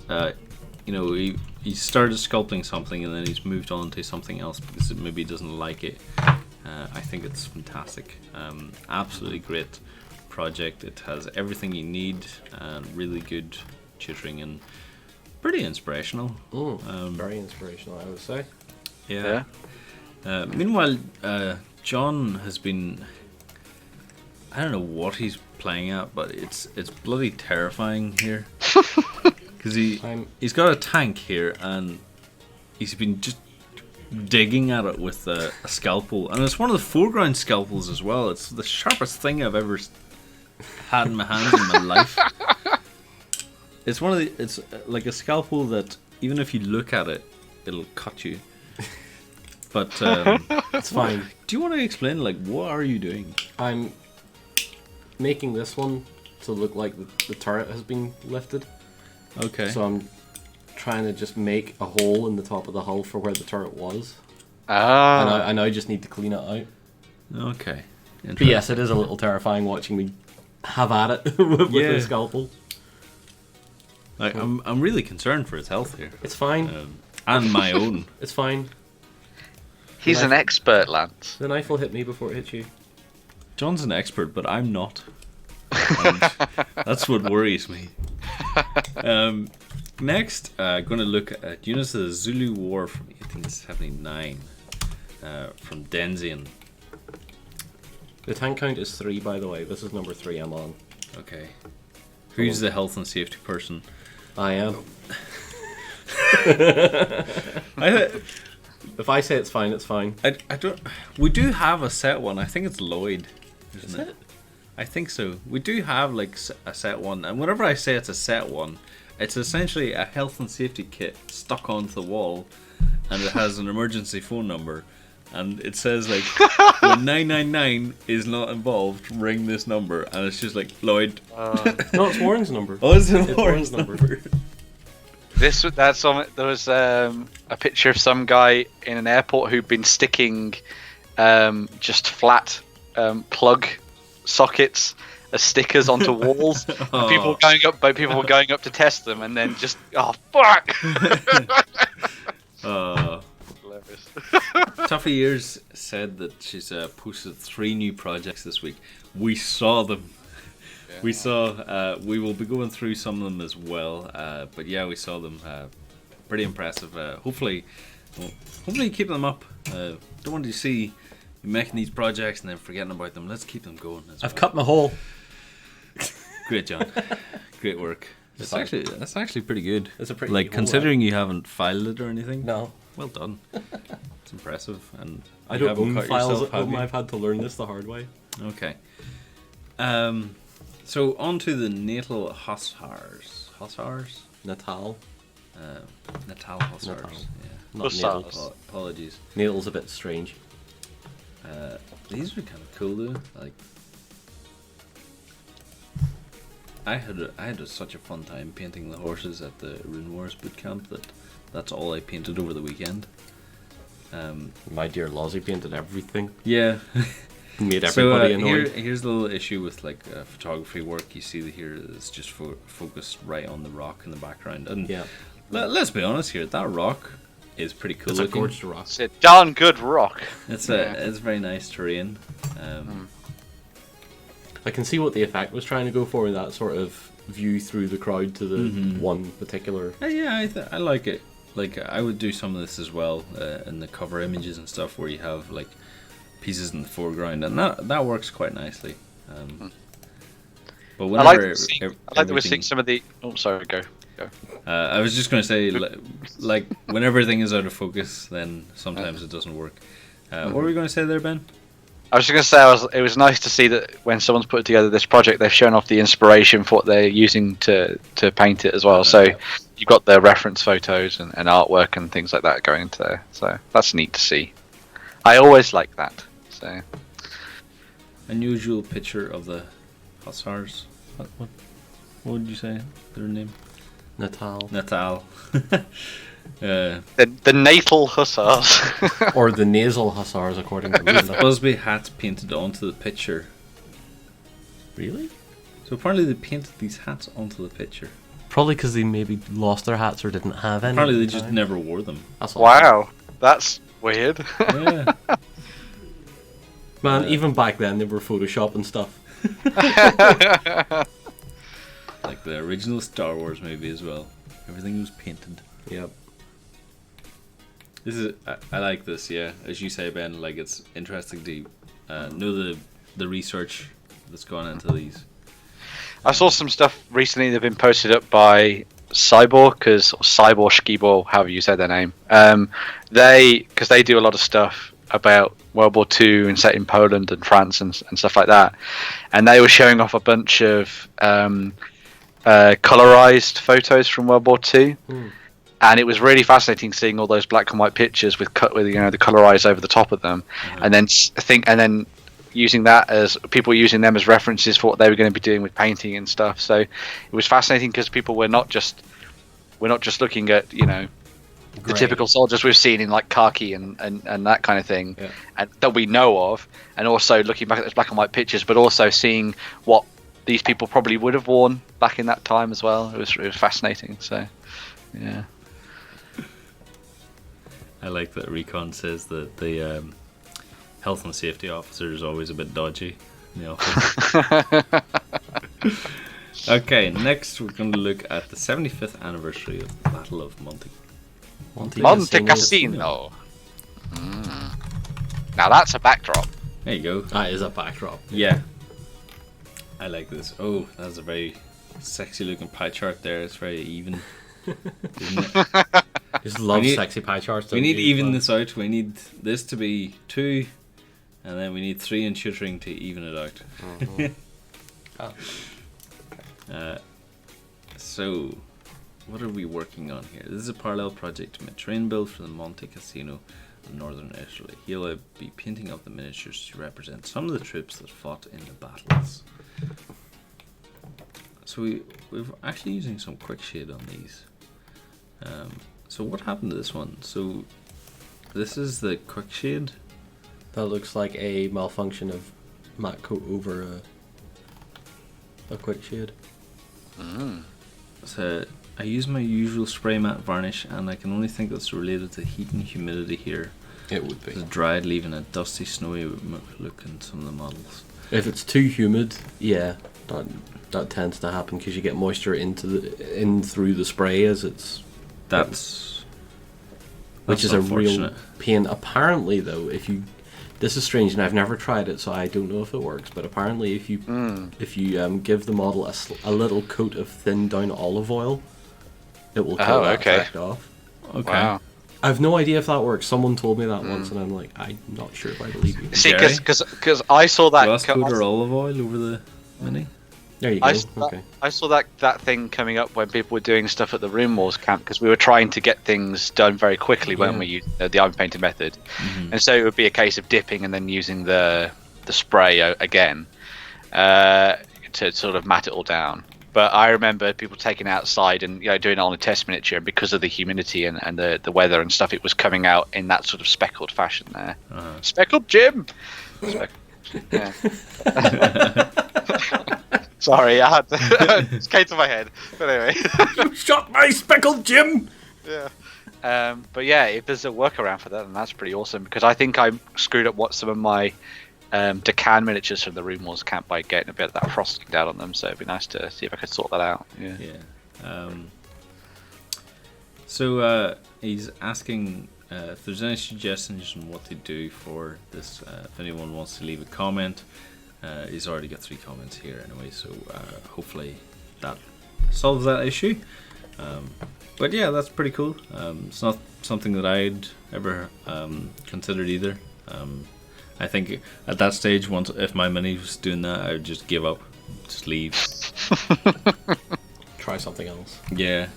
he started sculpting something and then he's moved on to something else because maybe he doesn't like it. I think it's fantastic. Absolutely great project. It has everything you need and really good tutoring and pretty inspirational. Very inspirational, I would say. Yeah. Meanwhile, John has been, I don't know what he's playing at, but it's bloody terrifying here. Because he's got a tank here and he's been just digging at it with a scalpel, and it's one of the foreground scalpels as well. It's the sharpest thing I've ever had in my hands in my life. It's it's like a scalpel that even if you look at it, it'll cut you. But It's fine. Do you want to explain, like, what are you doing? I'm making this one to look like the turret has been lifted. Okay. So I'm trying to just make a hole in the top of the hull for where the turret was. And I just need to clean it out. Okay. But yes, it is a little terrifying watching me have at it with the scalpel. Like, I'm really concerned for his health here. It's fine. And my own. It's fine. He's an expert, Lance. The knife will hit me before it hits you. John's an expert, but I'm not. And that's what worries me. Next, going to look at units of the Zulu War from 1879 from Denzian. The tank count is 3, by the way. This is number 3 I'm on. Okay. Who's the health and safety person? I am. If I say it's fine, it's fine. I don't. We do have a set one. I think it's Lloyd. Is it? I think so. We do have like a set one, and whenever I say it's a set one, it's essentially a health and safety kit stuck onto the wall, and it has an emergency phone number, and it says like when 999 is not involved, ring this number, and it's just like Lloyd. No, it's Warren's number. Oh, it's Warren's number. There was a picture of some guy in an airport who'd been sticking just flat plug sockets as stickers onto walls. And people were going up to test them, and then just fuck. Toughy Ears said that she's posted 3 new projects this week. We saw them. Yeah. We saw. We will be going through some of them as well. But yeah, we saw them. Pretty impressive. Hopefully keep them up. Don't want to see you making these projects and then forgetting about them. Let's keep them going. I've cut my hole. Great, John. Great work. That's actually pretty good. It's a pretty like considering you haven't filed it or anything. No. Well done. It's impressive. And I don't own files at home. I've had to learn this the hard way. Okay. So on to the Natal Hussars. Hussars? Natal. Natal Hussars. Natal. Yeah. Not Hussars. Apologies. Natal's a bit strange. These are kind of cool though. Like, I had such a fun time painting the horses at the Rune Wars boot camp that's all I painted over the weekend. My dear Lozzie painted everything. Yeah. Made everybody annoyed. Here's the little issue with like photography work. You see here is just focused right on the rock in the background. And yeah. Let's be honest here, that rock is pretty cool. It's looking. a gorgeous rock. It's a darn good rock. It's very nice terrain. I can see what the effect was trying to go for in that sort of view through the crowd to the one particular. Yeah, I like it. Like I would do some of this as well in the cover images and stuff where you have like pieces in the foreground, and that works quite nicely. But whenever I like that we're seeing some of the. Oh, sorry, go. I was just going to say, like when everything is out of focus, then sometimes it doesn't work. What were we going to say there, Ben? I was just going to say it was nice to see that when someone's put together this project, they've shown off the inspiration for what they're using to paint it as well. So you've got the reference photos and artwork and things like that going into there. So that's neat to see. I always like that. So unusual picture of the Hussars. What would you say their name? Natal. The natal hussars. Or the nasal hussars, according to me. Busby hats painted onto the picture. Really? So apparently they painted these hats onto the picture. Probably because they maybe lost their hats or didn't have any. Apparently they just never wore them. That's wow, that's weird. Yeah. Man, even back then they were Photoshop and stuff. Like the original Star Wars movie as well. Everything was painted. Yep. I like this, yeah. As you say, Ben, like it's interesting to know the research that's gone into these. I saw some stuff recently that have been posted up by Cyborg, Skibor, however you say their name. Because they do a lot of stuff about World War II and set in Poland and France and stuff like that. And they were showing off a bunch of colorized photos from World War II. And it was really fascinating seeing all those black and white pictures with the colorized over the top of them, and then using that as people using them as references for what they were going to be doing with painting and stuff. So it was fascinating because people were not just looking at the typical soldiers we've seen in like khaki and that kind of thing, and that we know of, and also looking back at those black and white pictures, but also seeing what these people probably would have worn back in that time as well. It was fascinating. So, yeah. I like that Recon says that the health and safety officer is always a bit dodgy in the office. Okay, next we're going to look at the 75th anniversary of the Battle of Monte Cassino. Now that's a backdrop. There you go. That is a backdrop. Yeah. I like this. Oh, that's a very sexy looking pie chart there. It's very even. Isn't it? Just love sexy pie charts. We need to even this out. We need this to be 2, and then we need 3 in tutoring to even it out. So, what are we working on here? This is a parallel project to my train build for the Monte Cassino in northern Italy. Here I'll be painting up the miniatures to represent some of the troops that fought in the battles. So we're actually using some quick shade on these. So what happened to this one? So this is the quick shade. That looks like a malfunction of matte coat over a quick shade. So I use my usual spray matte varnish, and I can only think that's related to heat and humidity here. It would be. It's dried, leaving a dusty, snowy look in some of the models. If it's too humid, yeah, that tends to happen because you get moisture in through the spray as it's. Which is a real pain. Apparently, though, this is strange, and I've never tried it, so I don't know if it works. But apparently, if you give the model a little coat of thinned down olive oil, it will kill that effect off. Okay. Wow. I have no idea if that works. Someone told me that once, and I'm like, I'm not sure if I believe you. See, because I saw that. Glass coat or olive oil over the mini. There you go. I saw that thing coming up when people were doing stuff at the Room Wars camp, because we were trying to get things done very quickly when we used the iron painted method, and so it would be a case of dipping and then using the spray again to sort of mat it all down. But I remember people taking it outside and doing it on a test miniature, and because of the humidity and the weather and stuff, it was coming out in that sort of speckled fashion there. Speckled Jim. Yeah. Sorry, I had to. It came to my head. But anyway. You shot my speckled Jim! Yeah. But yeah, if there's a workaround for that, then that's pretty awesome, because I think I screwed up some of my Deccan miniatures from the Room Wars camp by getting a bit of that frosting down on them, so it'd be nice to see if I could sort that out. Yeah. So he's asking if there's any suggestions on what to do for this. If anyone wants to leave a comment. He's already got 3 comments here anyway, so hopefully that solves that issue. But yeah, that's pretty cool. It's not something that I'd ever considered either. I think at that stage, if my mini was doing that, I would just give up, just leave. Try something else. Yeah.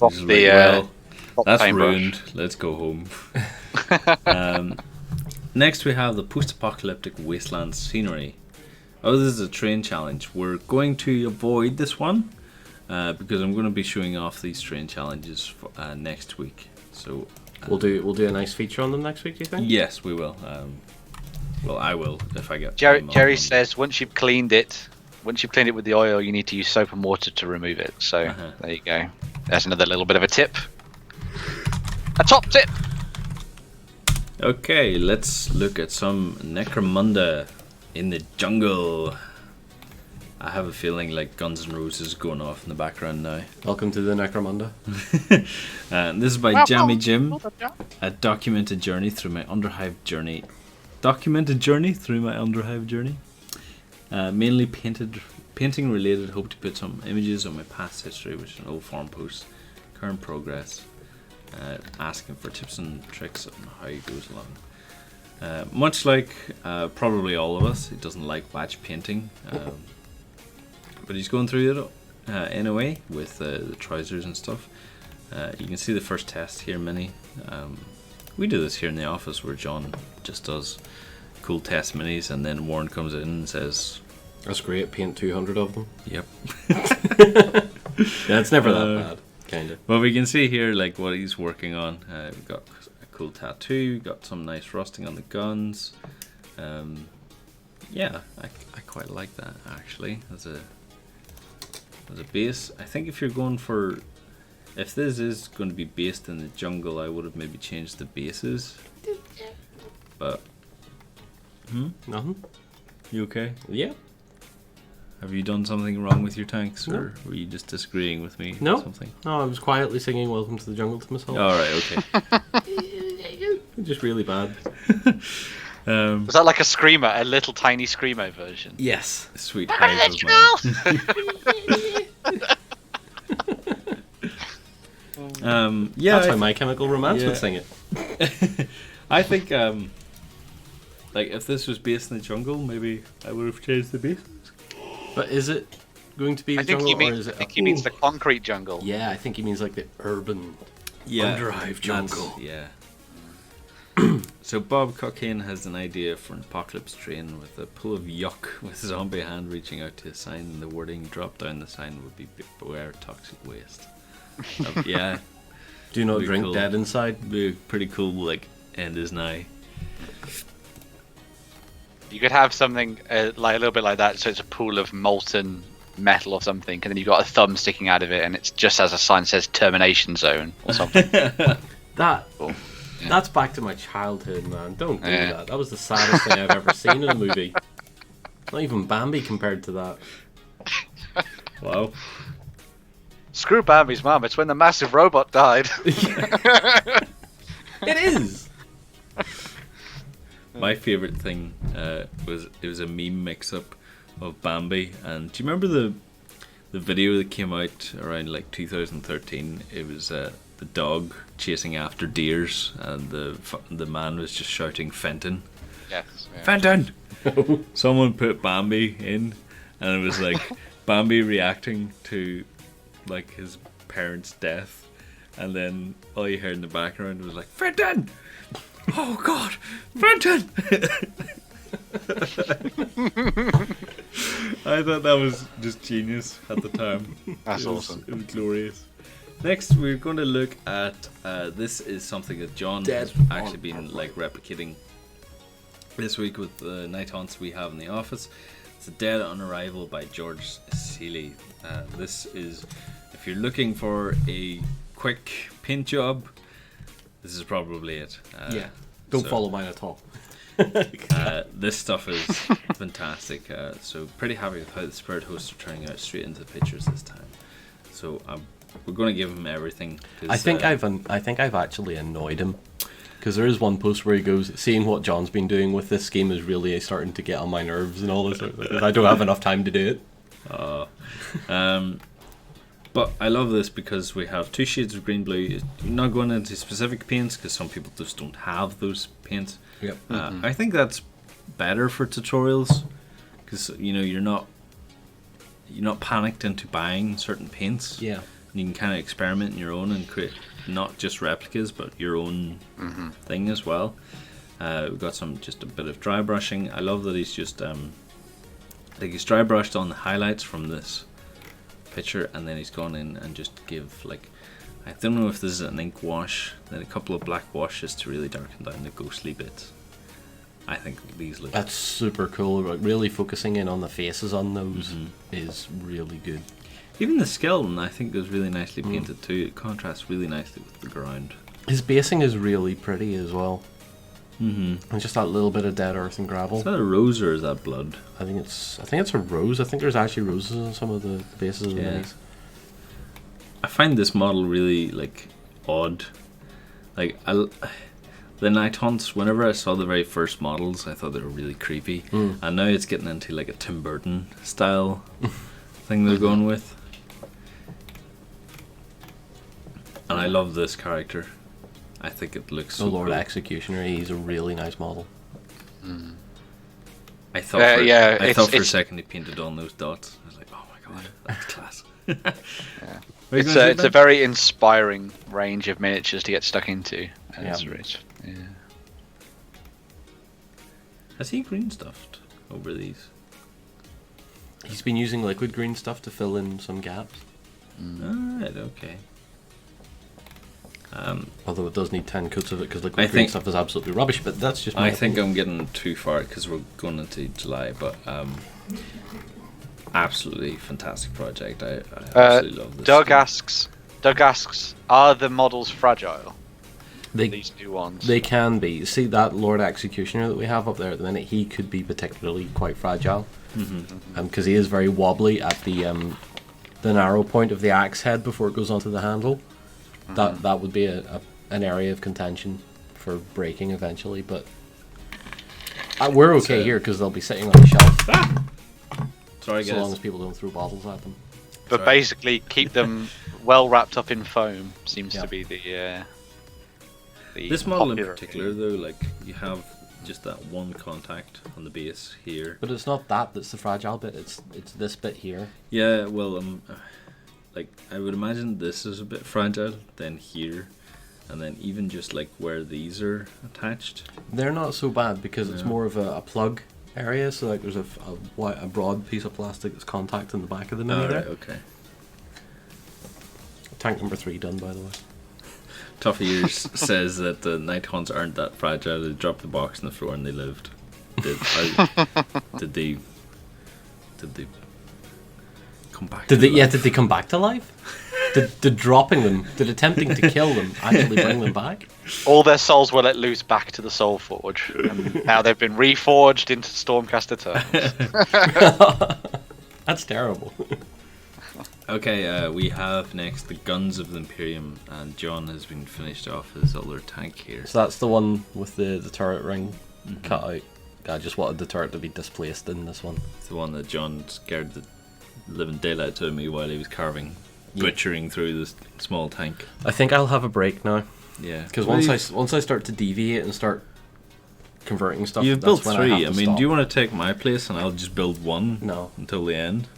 That's ruined. Let's go home. Next we have the post-apocalyptic wasteland scenery. Oh, this is a train challenge. We're going to avoid this one because I'm going to be showing off these train challenges next week. So we'll do a nice feature on them next week, do you think? Yes, we will. Well, I will if I get. Jerry says once you've cleaned it with the oil, you need to use soap and water to remove it. So there you go. There's another little bit of a tip. A top tip. Okay, let's look at some Necromunda in the jungle. I have a feeling like Guns N' Roses going off in the background now. Welcome to the Necromunda. This is by Jammy Jim. A documented journey through my underhive journey. Mainly painting related. Hope to put some images of my past history, which is an old forum post. Current progress. Asking for tips and tricks on how it goes along. Much like probably all of us, he doesn't like batch painting, but he's going through it anyway with the trousers and stuff. You can see the first test here, Mini. We do this here in the office where John just does cool test minis, and then Warren comes in and says, "That's great, paint 200 of them." Yep. Yeah, it's never that bad. Kind of. Well, we can see here like what he's working on. We've got a cool tattoo, we've got some nice rusting on the guns. Yeah, I quite like that actually as a as a base. I think if you're going for... If this is going to be based in the jungle, I would have maybe changed the bases. But... Nothing. You okay? Yeah. Have you done something wrong with your tanks, or were you just disagreeing with me? No. Or something? No, I was quietly singing "Welcome to the Jungle" to myself. Alright, okay. Just really bad. Was that like a screamer, a little tiny screamo version? Yes. Sweet hive of mine. Yeah, That's how My Chemical Romance would sing it. I think, like, if this was based in the jungle, maybe I would have changed the base. But is it going to be the I think jungle, or is it? I think he means the concrete jungle. Yeah, I think he means like the urban underhive that's- jungle. Yeah. So Bob Cockayne has an idea for an apocalypse train with a pool of yuck with a zombie hand reaching out to a sign, and the wording drop down the sign would be "Beware toxic waste." Yeah. Do not Be drink cool. dead inside. Be a pretty cool, like, end is nigh. You could have something like a little bit like that, so it's a pool of molten metal or something, and then you've got a thumb sticking out of it, and it's just as a sign says "termination zone" or something. That. Cool. Yeah. That's back to my childhood, man. Don't do Yeah. that. That was the saddest thing I've ever seen in a movie. Not even Bambi compared to that. Wow. Screw Bambi's mum. It's when the massive robot died. It is. My favourite thing was a meme mix-up of Bambi, and do you remember the video that came out around like 2013? It was the dog chasing after deers, and the man was just shouting Fenton. Yes. Yeah. Fenton! Someone put Bambi in, and it was like Bambi reacting to like his parents' death, and then all you heard in the background was like Fenton! Oh God, Fenton! I thought that was just genius at the time. That's It was- awesome. It was glorious. Next, we're going to look at this is something that John has actually been like replicating this week with the night haunts we have in the office. It's a Dead on Arrival by George Seeley. This is, if you're looking for a quick paint job, this is probably it. Don't follow mine at all. This stuff is fantastic. So pretty happy with how the Spirit Hosts are turning out straight into the pictures this time. So we're going to give him everything. I think I've actually annoyed him, because there is one post where he goes, "Seeing what John's been doing with this scheme is really starting to get on my nerves and all this. I don't have enough time to do it." But I love this because we have two shades of green blue. You're not going into specific paints because some people just don't have those paints. Yep. I think that's better for tutorials because you're not panicked into buying certain paints. Yeah. You can kind of experiment in your own and create not just replicas but your own thing as well. We've got just a bit of dry brushing. I love that he's just he's dry brushed on the highlights from this picture, and then he's gone in and just give I don't know if this is an ink wash, then a couple of black washes to really darken down the ghostly bits. I think these look... That's super cool. Really focusing in on the faces on those is really good. Even the skeleton, I think, is really nicely painted too. It contrasts really nicely with the ground. His basing is really pretty as well. Mm-hmm. And just that little bit of dead earth and gravel. Is that a rose or is that blood? I think it's a rose. I think there's actually roses on some of the bases of the minis. I find this model really odd. The night haunts, whenever I saw the very first models, I thought they were really creepy. And now it's getting into a Tim Burton style thing they're going with. And I love this character. I think it looks so The Lord cool. Executioner, he's a really nice model. I thought I thought for a second he painted on those dots. I was like, oh my god, that's class. It's a very inspiring range of miniatures to get stuck into. And Yeah. it's rich. Yeah. Has he green stuffed over these? He's been using liquid green stuff to fill in some gaps. Alright, okay. Although it does need 10 coats of it because liquid green stuff is absolutely rubbish, but that's just my I think I'm getting too far because we're going into July, but absolutely fantastic project. I absolutely love this. Doug asks, are the models fragile? They, These new ones. They can be. See that Lord Executioner that we have up there at the minute? He could be particularly quite fragile. Because he is very wobbly at the narrow point of the axe head before it goes onto the handle. That would be an area of contention for breaking eventually, but we're okay here because they'll be sitting on the shelf. Sorry, guys. So long as people don't throw bottles at them. But basically, keep them well wrapped up in foam seems to be the this model in popular particular, though, like you have just that one contact on the base here. But it's not that's the fragile bit. It's this bit here. Yeah, well, like I would imagine this is a bit fragile. Then here, and then even just like where these are attached. They're not so bad because it's more of a plug area. So like there's a broad piece of plastic that's contacting the back of the mini there. Right, okay. Tank number 3 done, by the way. Tough Ears says that the Night Haunts aren't that fragile. They dropped the box on the floor and they lived. Did they come back? Did they come back to life? Did dropping them, did attempting to kill them actually bring them back? All their souls were let loose back to the Soul Forge, and now they've been reforged into Stormcaster Turtles. That's terrible. Okay, we have next the Guns of the Imperium, and John has been finished off his other tank here. So that's the one with the turret ring cut out. I just wanted the turret to be displaced in this one. It's the one that John scared the living daylight out of me while he was butchering through this small tank. I think I'll have a break now. Yeah, because once I start to deviate and start converting stuff, you've built 3. I mean, do you want to take my place and I'll just build 1? No, until the end.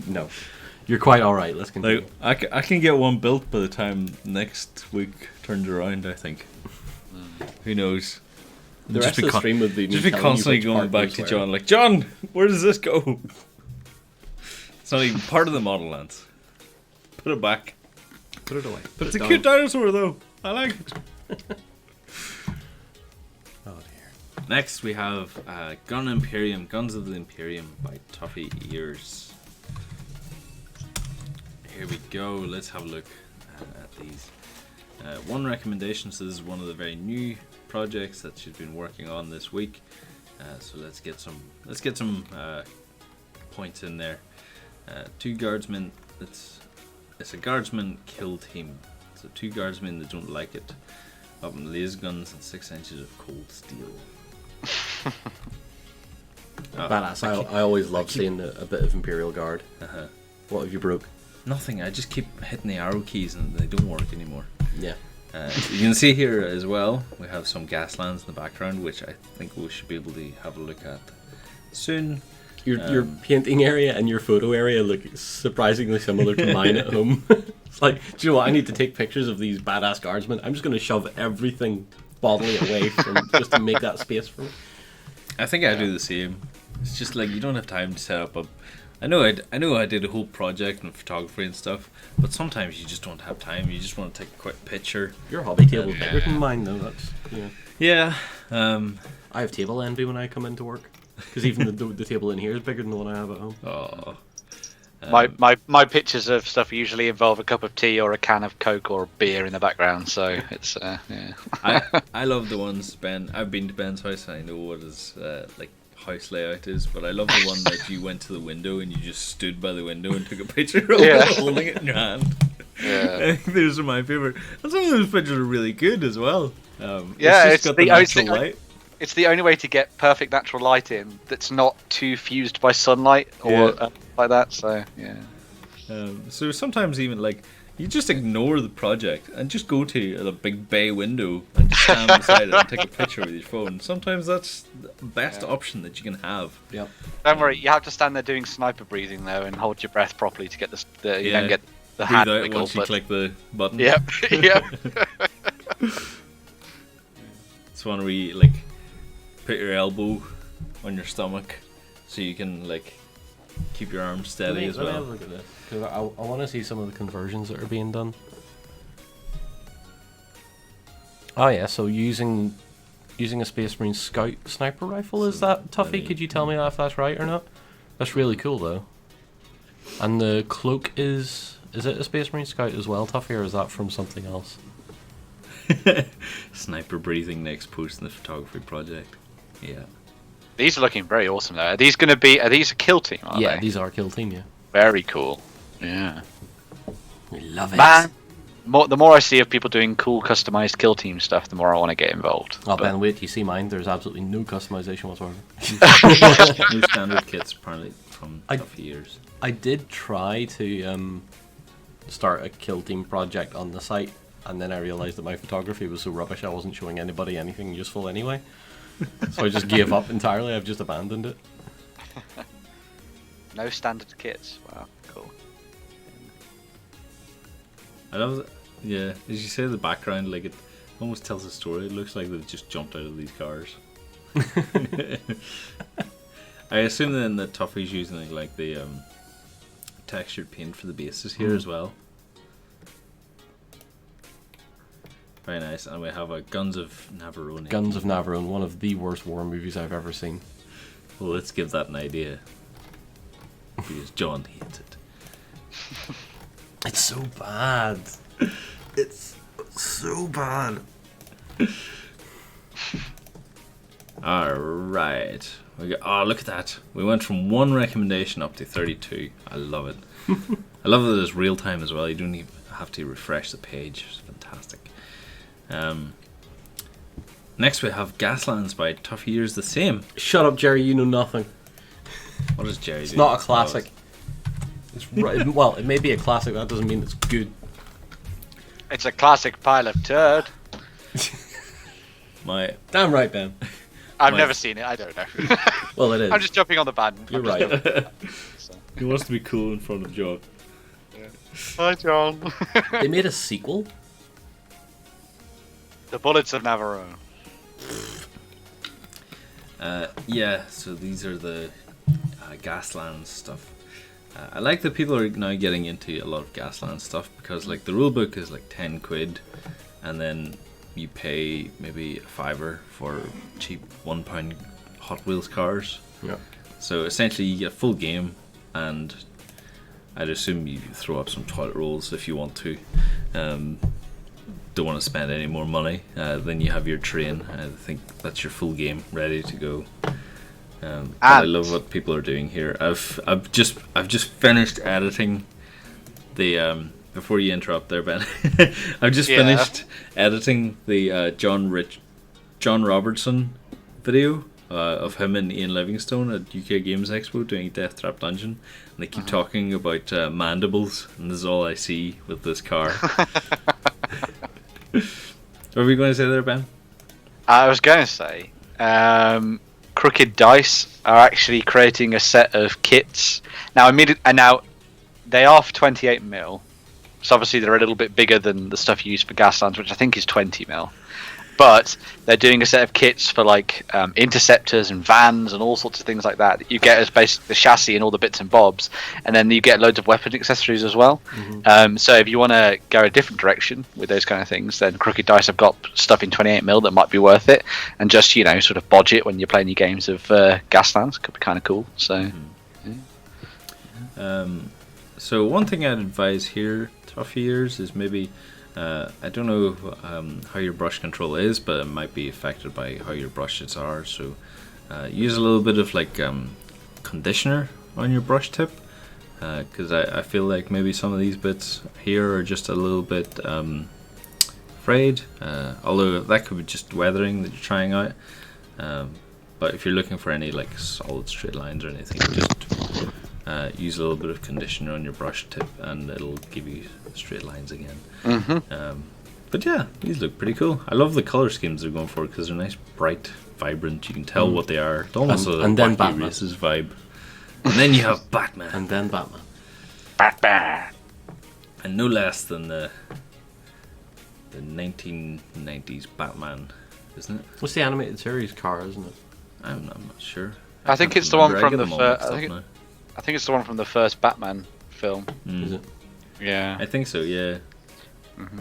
No, you're quite all right. Let's continue. Like, I can get 1 built by the time next week turns around. I think. Who knows? The rest of the stream would be just be constantly going back to John, like, John, where does this go? It's not even part of the model, Lance. Put it back. Put it away. It's a cute dinosaur, though. I like it. Oh dear. Next, we have Guns of the Imperium by Toughy Ears. Here we go. Let's have a look at these. One recommendation. So this is one of the very new projects that she's been working on this week. So let's get some points in there. 2 guardsmen. It's a guardsman kill team. So 2 guardsmen that don't like it. Up in laser guns and 6 inches of cold steel. Badass. I always love seeing a bit of Imperial Guard. What have you broke? Nothing. I just keep hitting the arrow keys and they don't work anymore. Yeah. You can see here as well, we have some gaslands in the background, which I think we should be able to have a look at soon. Your painting area and your photo area look surprisingly similar to mine at home. It's like, do you know what? I need to take pictures of these badass guardsmen. I'm just going to shove everything bodily away just to make that space for me. I think I do the same. It's just like you don't have time to set up a. I know I did a whole project and photography and stuff, but sometimes you just don't have time. You just want to take a quick picture. Your hobby table is bigger than mine, though. That's yeah. I have table envy when I come into work because even the table in here is bigger than the one I have at home. Oh. My pictures of stuff usually involve a cup of tea or a can of Coke or beer in the background, so it's yeah. I love the ones I've been to Ben's house and I know what his like house layout is, but I love the one that you went to the window and you just stood by the window and took a picture of it holding it in your hand. Yeah. I think those are my favorite. And some of those pictures are really good as well. It's got the natural light. It's the only way to get perfect natural light in that's not too fused by sunlight or like that. So yeah. So sometimes even like you just ignore the project and just go to the big bay window and just stand beside it and take a picture with your phone. Sometimes that's the best option that you can have. Yep. Don't worry, you have to stand there doing sniper breathing though and hold your breath properly to get you don't get the hand breathe out wiggle, once you click the button. Yep. Yep. It's one where you like put your elbow on your stomach so you can like keep your arms steady as well. Let me have a look at this because I want to see some of the conversions that are being done. Oh yeah, so using a Space Marine Scout sniper rifle, is that Tuffy? Could you tell me if that's right or not? That's really cool, though. And the cloak is it a Space Marine Scout as well, Tuffy, or is that from something else? Sniper breathing next post in the photography project. Yeah. These are looking very awesome, though. Are these a kill team, are Yeah, they? these are kill team, yeah. Very cool. Yeah. We love it. Man, the more I see of people doing cool customized kill team stuff, the more I want to get involved. Oh, Ben, wait, you see mine? There's absolutely no customization whatsoever. No standard kits, apparently, from tough years. I did try to start a kill team project on the site, and then I realised that my photography was so rubbish I wasn't showing anybody anything useful anyway. So I just gave up entirely. I've just abandoned it. No standard kits. Wow, cool. I love it. Yeah, as you say, the background, like, it almost tells a story. It looks like they've just jumped out of these cars. I assume then that Tuffy's using like the textured paint for the bases here as well. Very nice. And we have a Guns of Navarone. Guns of Navarone, one of the worst war movies I've ever seen. Well, let's give that an idea. Because John hates it. It's so bad. It's so bad. Alright. Oh, look at that. We went from 1 recommendation up to 32. I love it. I love that it's real time as well. You don't even have to refresh the page. It's fantastic. Next we have Gaslands by Tough Years the Same. Shut up, Jerry, you know nothing. What does Jerry do? It's not a classic. It's right. Well, it may be a classic, that doesn't mean it's good. It's a classic pile of turd. Damn right, Ben. I've never seen it, I don't know. Well, it is. I'm just jumping on the band. You're right. He wants to be cool in front of John. Yeah. Hi, John. They made a sequel? The Bullets of Navarone. Yeah, so these are the Gaslands stuff. I like that people are now getting into a lot of Gaslands stuff because like the rulebook is like 10 quid and then you pay maybe a $5 for cheap £1 Hot Wheels cars. Yeah. So essentially you get a full game and I'd assume you throw up some toilet rolls if you want to. Don't want to spend any more money. Then you have your train. I think that's your full game ready to go. But I love what people are doing here. I've just finished editing the before you interrupt there, Ben. I've just finished editing the John Robertson video of him and Ian Livingstone at UK Games Expo doing Death Trap Dungeon, and they keep talking about mandibles, and this is all I see with this car. What were you going to say there, Ben? I was going to say, Crooked Dice are actually creating a set of kits. Now, they are for 28mm, so obviously they're a little bit bigger than the stuff you use for Gaslands, which I think is 20mm. But they're doing a set of kits for like interceptors and vans and all sorts of things like that. You get as basically the chassis and all the bits and bobs, and then you get loads of weapon accessories as well. Mm-hmm. So if you want to go a different direction with those kind of things, then Crooked Dice have got stuff in 28mm that might be worth it, and just sort of bodge it when you're playing your games of Gaslands could be kind of cool. So, so one thing I'd advise here, Tough Years, is maybe. I don't know how your brush control is, but it might be affected by how your brushes are. So use a little bit of like conditioner on your brush tip, because I feel like maybe some of these bits here are just a little bit frayed. Although that could be just weathering that you're trying out. But if you're looking for any like solid straight lines or anything, just use a little bit of conditioner on your brush tip and it'll give you straight lines again. But yeah, these look pretty cool. I love the color schemes they're going for because they're nice, bright, vibrant. You can tell what they are. It's almost and then Batman. Races vibe. And then you have Batman. And then Batman. Batman. And no less than the 1990s Batman, isn't it? What's the animated series car, isn't it? I'm not sure. I think it's the one from the first. I think it's the one from the first Batman film. Is it? Yeah. I think so, yeah. Mm-hmm.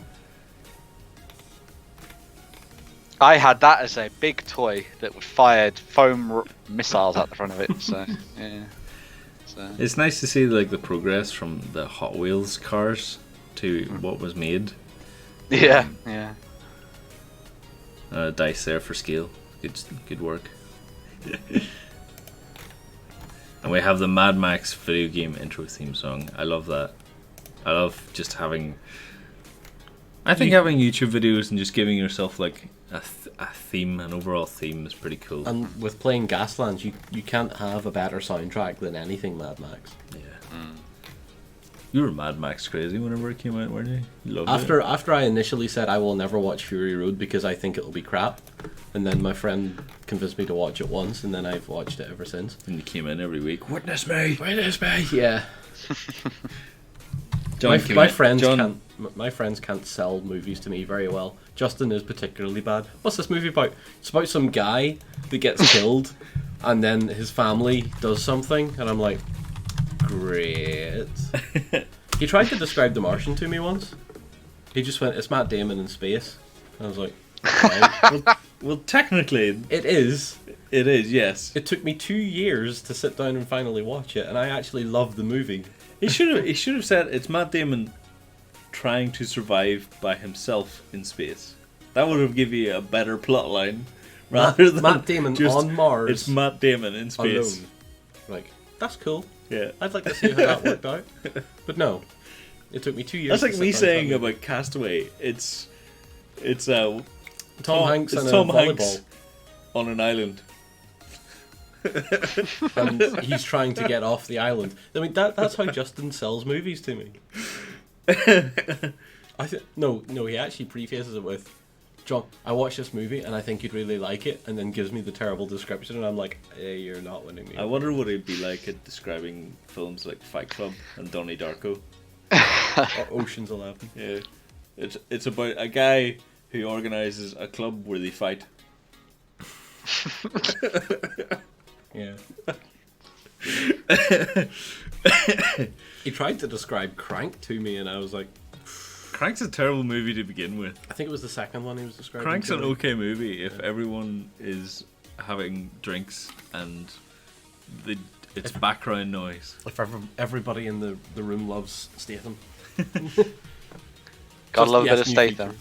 I had that as a big toy that fired foam missiles out the front of it. So yeah. So. It's nice to see like the progress from the Hot Wheels cars to what was made. Yeah, yeah. Dice there for scale. Good work. And we have the Mad Max video game intro theme song. I love that. I love just having... I think having YouTube videos and just giving yourself like a theme, an overall theme is pretty cool. And with playing Gaslands, you can't have a better soundtrack than anything Mad Max. Yeah. You were Mad Max crazy whenever it came out, weren't you? You loved it. After I initially said I will never watch Fury Road because I think it'll be crap, and then my friend convinced me to watch it once, and then I've watched it ever since. And you came in every week. Witness me! Witness me! Yeah. John My friends can't sell movies to me very well. Justin is particularly bad. What's this movie about? It's about some guy that gets killed, and then his family does something, and I'm like, great. He tried to describe The Martian to me once. He just went, "It's Matt Damon in space." And I was like, right. well, technically, It is. it is. Yes. It took me 2 years to sit down and finally watch it, and I actually love the movie. He should have said it's Matt Damon trying to survive by himself in space. That would have given you a better plot line rather than Matt Damon just, on Mars. It's Matt Damon in space. Alone. Like, that's cool. Yeah. I'd like to see how that worked out. But no. It took me 2 years. That's like to me sit down and saying finally- about Castaway. It's Tom Hanks it's and Tom a Hanks volleyball. on an island. And he's trying to get off the island. I mean, that's how Justin sells movies to me. No, he actually prefaces it with, "John, I watched this movie and I think you'd really like it," and then gives me the terrible description, and I'm like, "Hey, you're not winning me." I wonder what it'd be like at describing films like Fight Club and Donnie Darko. Or Ocean's 11. Yeah, it's about a guy who organizes a club where they fight. Yeah. He tried to describe Crank to me, and I was like, Crank's a terrible movie to begin with. I think it was the second one he was describing. Crank's to an me. okay movie if everyone is having drinks and it's background noise. If everybody in the room loves Statham. Got a little bit Yes, of new Statham.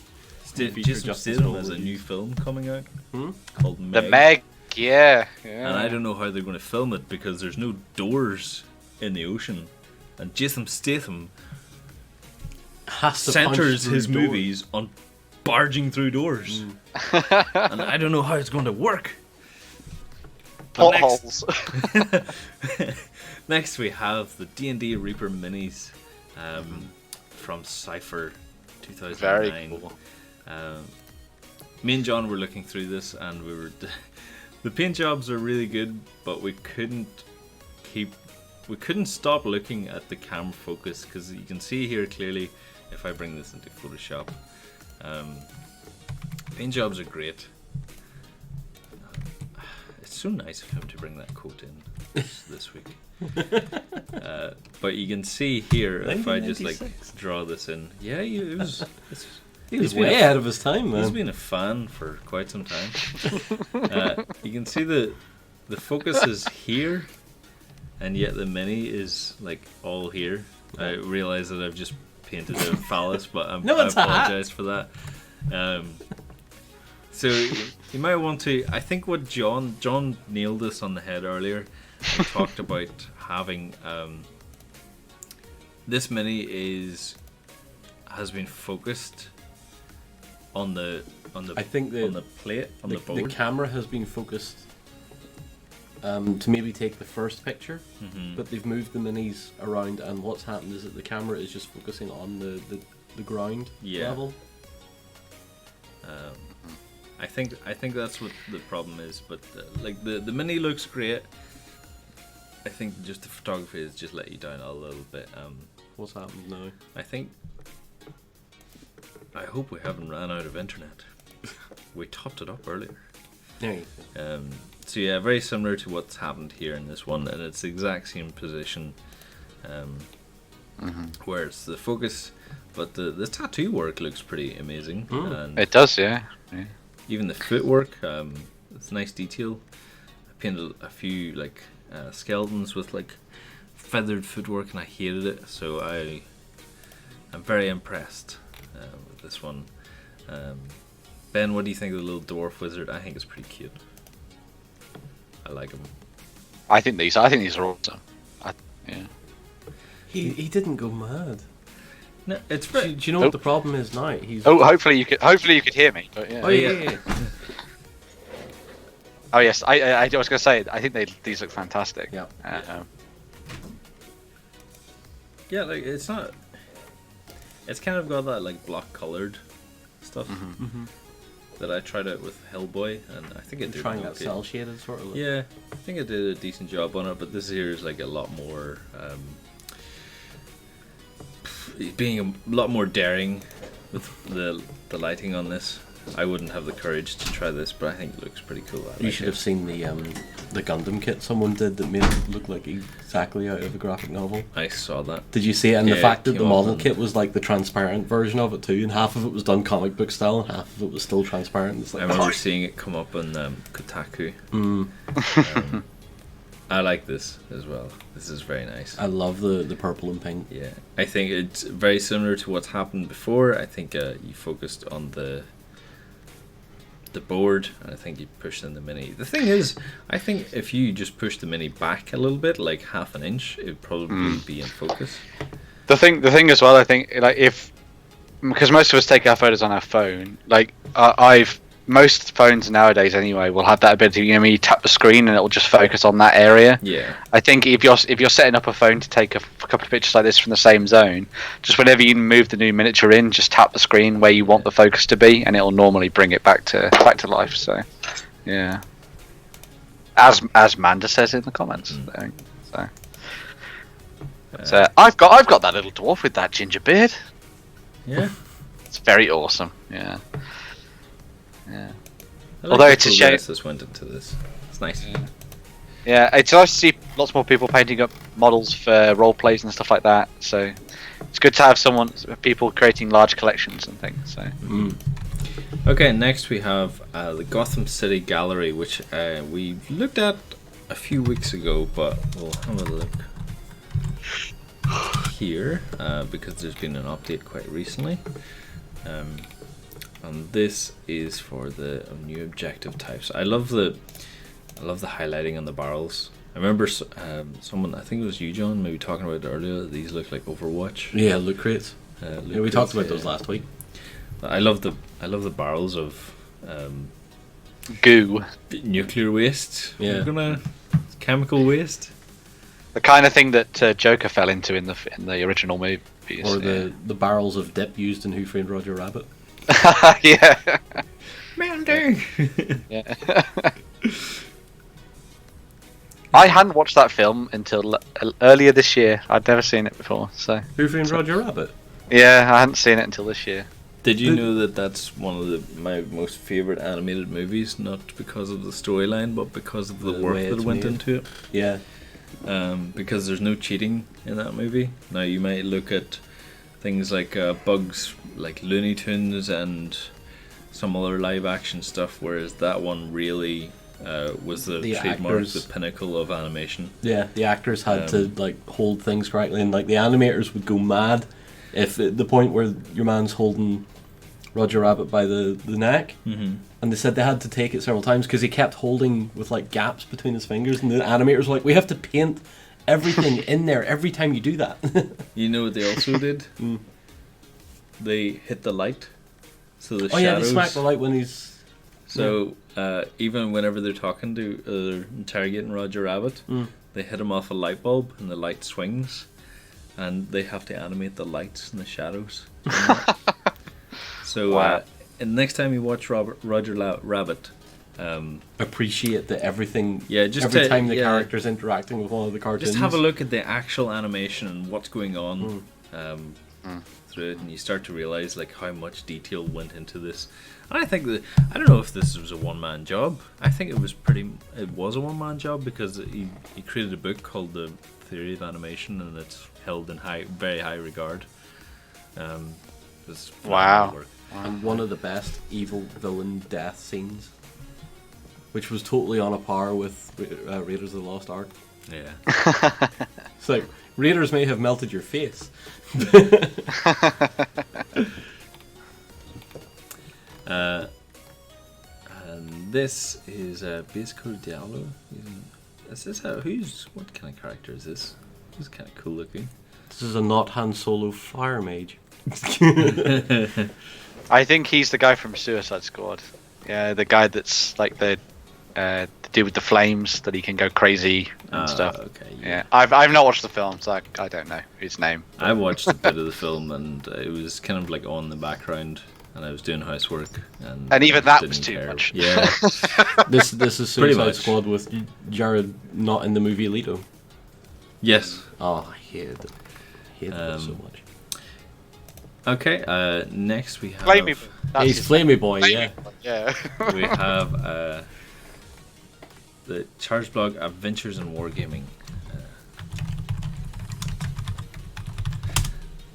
feature Jason Justice Statham for has a movies. new film coming out Hmm? called Meg. The Meg, yeah. And I don't know how they're going to film it because there's no doors in the ocean. And Jason Statham Has to punch centers through his doors. movies on barging through doors. And I don't know how it's going to work. But Potholes. Next we have the D&D Reaper minis from Cypher 2009. Very cool. Me and John were looking through this and we were the paint jobs are really good, but we couldn't stop looking at the camera focus because you can see here clearly if I bring this into Photoshop. Paint jobs are great. It's so nice of him to bring that coat in this week. But you can see here if I just like 1996. draw this in. Yeah, he was He's been way a- ahead of his time, He's man. been a fan for quite some time. You can see the focus is here, and yet the mini is like all here. I realize that I've just painted a phallus, but I it's a hat. apologize for that. So you might want to. I think what John nailed this on the head earlier. He talked about having this mini has been focused on the I think on the plate on the the board. camera has been focused to maybe take the first picture, but they've moved the minis around, and what's happened is that the camera is just focusing on the ground Yeah. level. I think that's what the problem is, but like the mini looks great. I think just the photography has just let you down a little bit. What's happened now? I hope we haven't ran out of internet. We topped it up earlier. There you go. So yeah, very similar to what's happened here in this one, and it's the exact same position, where it's the focus, but the tattoo work looks pretty amazing, and It does, yeah. even the footwork, it's nice detail. I painted a few like skeletons with like feathered footwork, and I hated it. So I'm very impressed with this one. Ben, what do you think of the little dwarf wizard? I think it's pretty cute. I like him. I think these are awesome. Yeah. He didn't go mad. No, it's Do you know what the problem is now? He's hopefully you could hear me. But yeah. Oh yeah. Oh yes, I was going to say I think these look fantastic. Yeah. Yeah, like it's not. It's kind of got that like block colored stuff that I tried out with Hellboy, and I think it did. Trying that cell shaded sort of look. Yeah, I think it did a decent job on it, but this here is like a lot more. Being a lot more daring with the lighting on this. I wouldn't have the courage to try this, but I think it looks pretty cool. You should have seen the Gundam kit someone did that made it look like exactly out of a graphic novel. I saw that. Did you see it? And the fact that the model on. kit was like the transparent version of it too, and half of it was done comic book style, and half of it was still transparent. It's like, I remember seeing it come up on Kotaku. I like this as well. This is very nice. I love the purple and pink. Yeah, I think it's very similar to what's happened before. I think you focused on the board, and I think you pushed in the mini. The thing is, I think if you just push the mini back a little bit, like half an inch, it'd probably be in focus. The thing as well, I think, like because most of us take our photos on our phone. Like most phones nowadays anyway will have that ability. You know, when you tap the screen and it will just focus on that area. Yeah. I think if you're setting up a phone to take a couple of pictures like this from the same zone, just whenever you move the new miniature in, just tap the screen where you want the focus to be, and it'll normally bring it back to life. So, yeah. As Manda says in the comments. So I've got that little dwarf with that ginger beard. Yeah. It's very awesome. Yeah. Yeah. Although it's a shame this went into this. It's nice. Yeah, it's nice to see lots more people painting up models for role plays and stuff like that. So it's good to have people creating large collections and things. So. Okay, next we have the Gotham City Gallery, which we looked at a few weeks ago, but we'll have a look here because there's been an update quite recently. And this is for the new objective types. I love the highlighting on the barrels. I remember someone, I think it was you, John, maybe talking about it earlier. These look like Overwatch. Yeah, loot crates. We talked about those last week. I love the barrels of goo, nuclear waste. Yeah, chemical waste. The kind of thing that Joker fell into in the original movies. Or the barrels of dip used in Who Framed Roger Rabbit. Yeah. Mandy. Yeah. I hadn't watched that film until earlier this year. I'd never seen it before. So. Who Framed Roger Rabbit? Yeah, I hadn't seen it until this year. Did you know that that's one of my most favorite animated movies? Not because of the storyline, but because of the work that went into it. Yeah. Because there's no cheating in that movie. Now you might look at things like Bugs, like Looney Tunes and some other live action stuff, whereas that one really was the trademark, actors, the pinnacle of animation. Yeah, the actors had to like hold things correctly, and like the animators would go mad if at the point where your man's holding Roger Rabbit by the neck, and they said they had to take it several times because he kept holding with like gaps between his fingers, and the animators were like, we have to paint everything in there every time you do that. You know what they also did? They hit the light, so the shadows. Yeah, they smack the light when he's. So even whenever they're talking to, they're interrogating Roger Rabbit, they hit him off a light bulb, and the light swings, and they have to animate the lights and the shadows. So, wow. And next time you watch Roger Rabbit. Appreciate that everything. Yeah, just every time the character's interacting with one of the cartoons. Just have a look at the actual animation and what's going on through it, and you start to realize like how much detail went into this. And I think that I don't know if this was a one-man job. I think it was a one-man job because he created a book called The Theory of Animation, and it's held in very high regard. Wow. Work. And one of the best evil villain death scenes, which was totally on a par with Raiders of the Lost Ark. Yeah. It's like, raiders may have melted your face. And this is base code Diablo. Is this what kind of character is this? This is kind of cool looking. This is a not Han Solo fire mage. I think he's the guy from Suicide Squad. Yeah, the guy that's like the dude with the flames that he can go crazy and stuff. Okay. Yeah, I've not watched the film, so I don't know his name. I watched a bit of the film, and it was kind of like on the background, and I was doing housework, and even that didn't was too care. much. Yeah. This is Pretty Suicide much. Squad with Jared not in the movie Alito. Yes. Oh, I hated it. Hated it so much. Okay. Next we have. Flamey. That's He's his Flamey Boy, name. yeah. Yeah. We have the Charge Blog Adventures in Wargaming.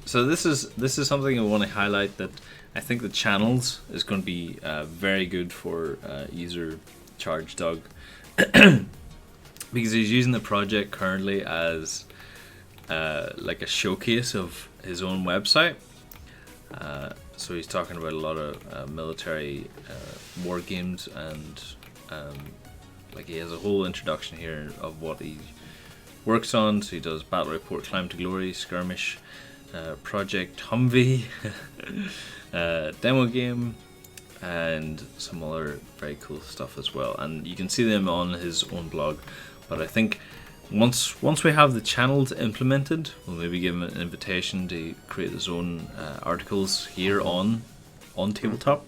So this is something I want to highlight, that I think the channels is going to be very good for user Charge Dog, because he's using the project currently as like a showcase of his own website. So he's talking about a lot of military war games, and like he has a whole introduction here of what he works on. So he does Battle Report, Climb to Glory, Skirmish, Project Humvee, demo game, and some other very cool stuff as well. And you can see them on his own blog. But I think once we have the channels implemented, we'll maybe give him an invitation to create his own articles here on Tabletop.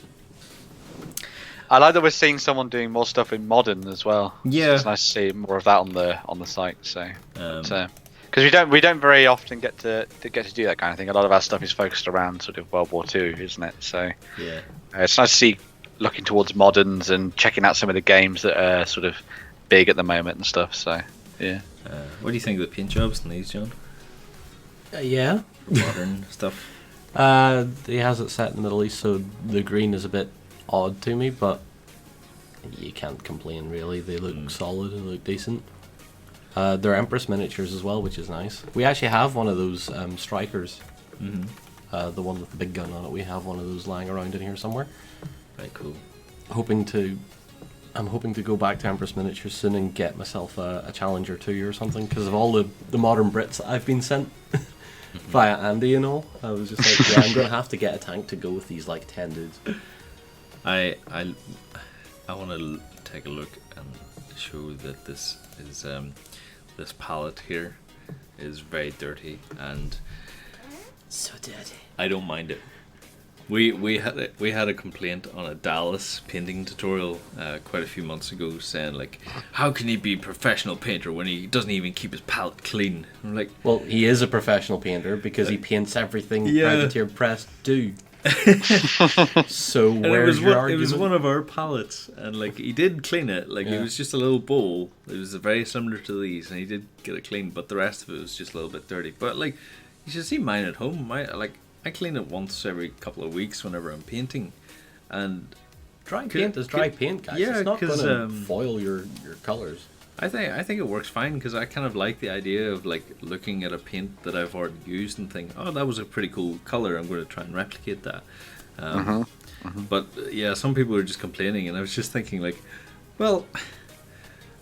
I like that we're seeing someone doing more stuff in modern as well. Yeah. It's nice to see more of that on the site. So, Um, because we don't very often get to do that kind of thing. A lot of our stuff is focused around sort of World War II, isn't it? So Yeah. it's nice to see looking towards moderns and checking out some of the games that are sort of big at the moment and stuff. So yeah. What do you think of the paint jobs in these, John? Yeah. Modern stuff. He has it set in the Middle East, so the green is a bit odd to me, but you can't complain really. They look solid, they look decent. They're Empress miniatures as well, which is nice. We actually have one of those strikers. Mm-hmm. The one with the big gun on it. We have one of those lying around in here somewhere. Very cool. I'm hoping to go back to Empress miniatures soon and get myself a Challenger 2 or something, because of all the modern Brits that I've been sent via Andy and all. I was just like, yeah, I'm going to have to get a tank to go with these like 10 dudes. I want to take a look and show that this is this palette here is very dirty, and So dirty. I don't mind it. We had a complaint on a Dallas painting tutorial quite a few months ago, saying like, how can he be a professional painter when he doesn't even keep his palette clean? I'm like, Well, he is a professional painter because he paints everything Yeah. Privateer Press do. So and where's your it argument? was one of our palettes, and like he did clean it. Like Yeah. it was just a little bowl. It was very similar to these, and he did get it clean. But the rest of it was just a little bit dirty. But like, you should see mine at home. I clean it once every couple of weeks whenever I'm painting, and Dry paint is dry paint, guys. Yeah, it's not going 'cause, to foil your colours. I think it works fine, because I kind of like the idea of like looking at a paint that I've already used and think, oh, that was a pretty cool color. I'm going to try and replicate that. But yeah, some people are just complaining, and I was just thinking like, well,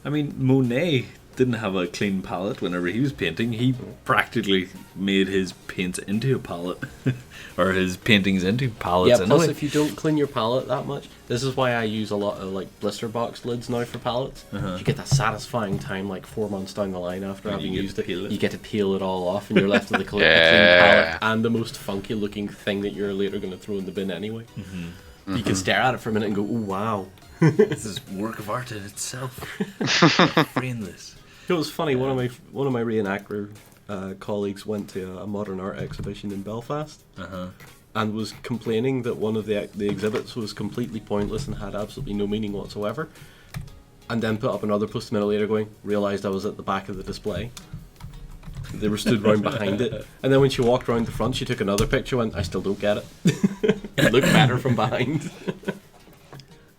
I mean, Monet didn't have a clean palette whenever he was painting. He practically made his paints into a palette, or his paintings into palettes. Yeah, plus anyway. if you don't clean your palette that much, this is why I use a lot of like blister box lids now for palettes. You get that satisfying time like 4 months down the line after When having you get used to it. peel it. You get to peel it all off, and you're left with a clean Yeah. palette and the most funky looking thing that you're later going to throw in the bin anyway. You can stare at it for a minute and go, "Ooh, wow." This is work of art in itself. Frame this. It was funny. One of my reenactor colleagues went to a modern art exhibition in Belfast and was complaining that one of the exhibits was completely pointless and had absolutely no meaning whatsoever. And then put up another post a minute later, going, "Realised I was at the back of the display." They were stood round behind it, and then when she walked round the front, she took another picture. Went, "I still don't get it. It looked better from behind."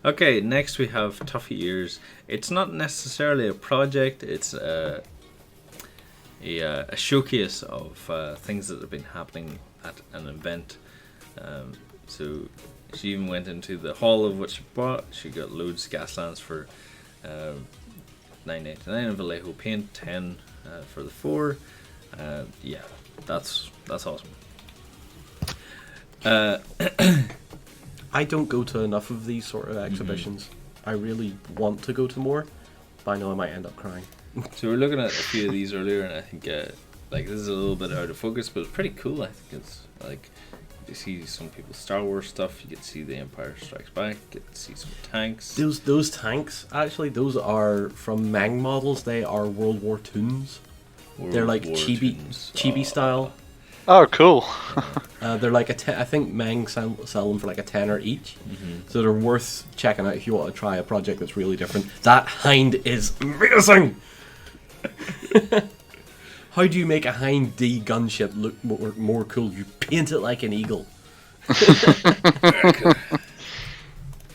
Okay, next we have Toughy Ears. It's not necessarily a project, it's a showcase of things that have been happening at an event. So she even went into the hall of what she bought. She got loads of gas lamps for $9.99 and Vallejo paint, 10 for the 4. Yeah, that's awesome. I don't go to enough of these sort of exhibitions. I really want to go to more, but I know I might end up crying. So we're looking at a few of these earlier, and I think like this is a little bit out of focus, but it's pretty cool. I think it's like you see some people's Star Wars stuff. You get to see the Empire Strikes Back. Get to see some tanks. Those tanks, actually, those are from Meng models. They are World War Toons. They're like chibi style. Oh, cool. They're like I think Meng sell them for like a tenner each. So they're worth checking out if you want to try a project that's really different. That Hind is amazing! How do you make a Hind D gunship look more cool? You paint it like an eagle.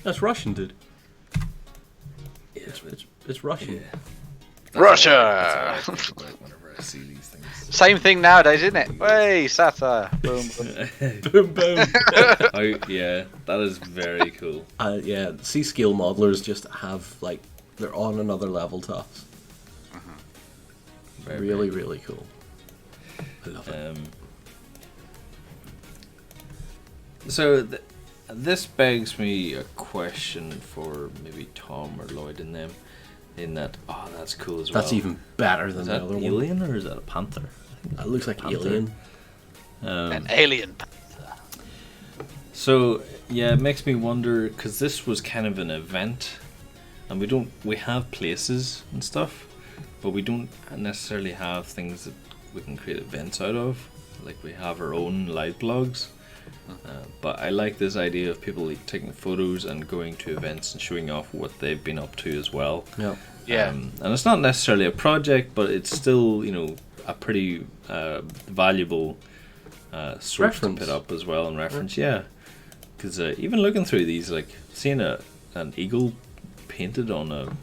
That's Russian, dude. Yeah, it's Russian. Yeah. Russia! That's all I think about whenever I see these things. Same thing nowadays, isn't it? Hey, Sata. Boom, boom. Boom, boom. Yeah, that is very cool. Yeah, C-scale modelers just have, like, they're on another level to us. Very, Really, very really cool. I love it. So this begs me a question for maybe Tom or Lloyd in them. In that, that's cool as well. That's even better than Is the that other alien or is that a panther? It looks like Panther. alien. An alien. So yeah, it makes me wonder because this was kind of an event, and we have places and stuff, but we don't necessarily have things that we can create events out of. Like we have our own live blogs. But I like this idea of people like taking photos and going to events and showing off what they've been up to as well. Yeah. And it's not necessarily a project, but it's still, a pretty valuable source Reference. to put up as well and reference. Yeah, because even looking through these, like seeing an eagle painted on a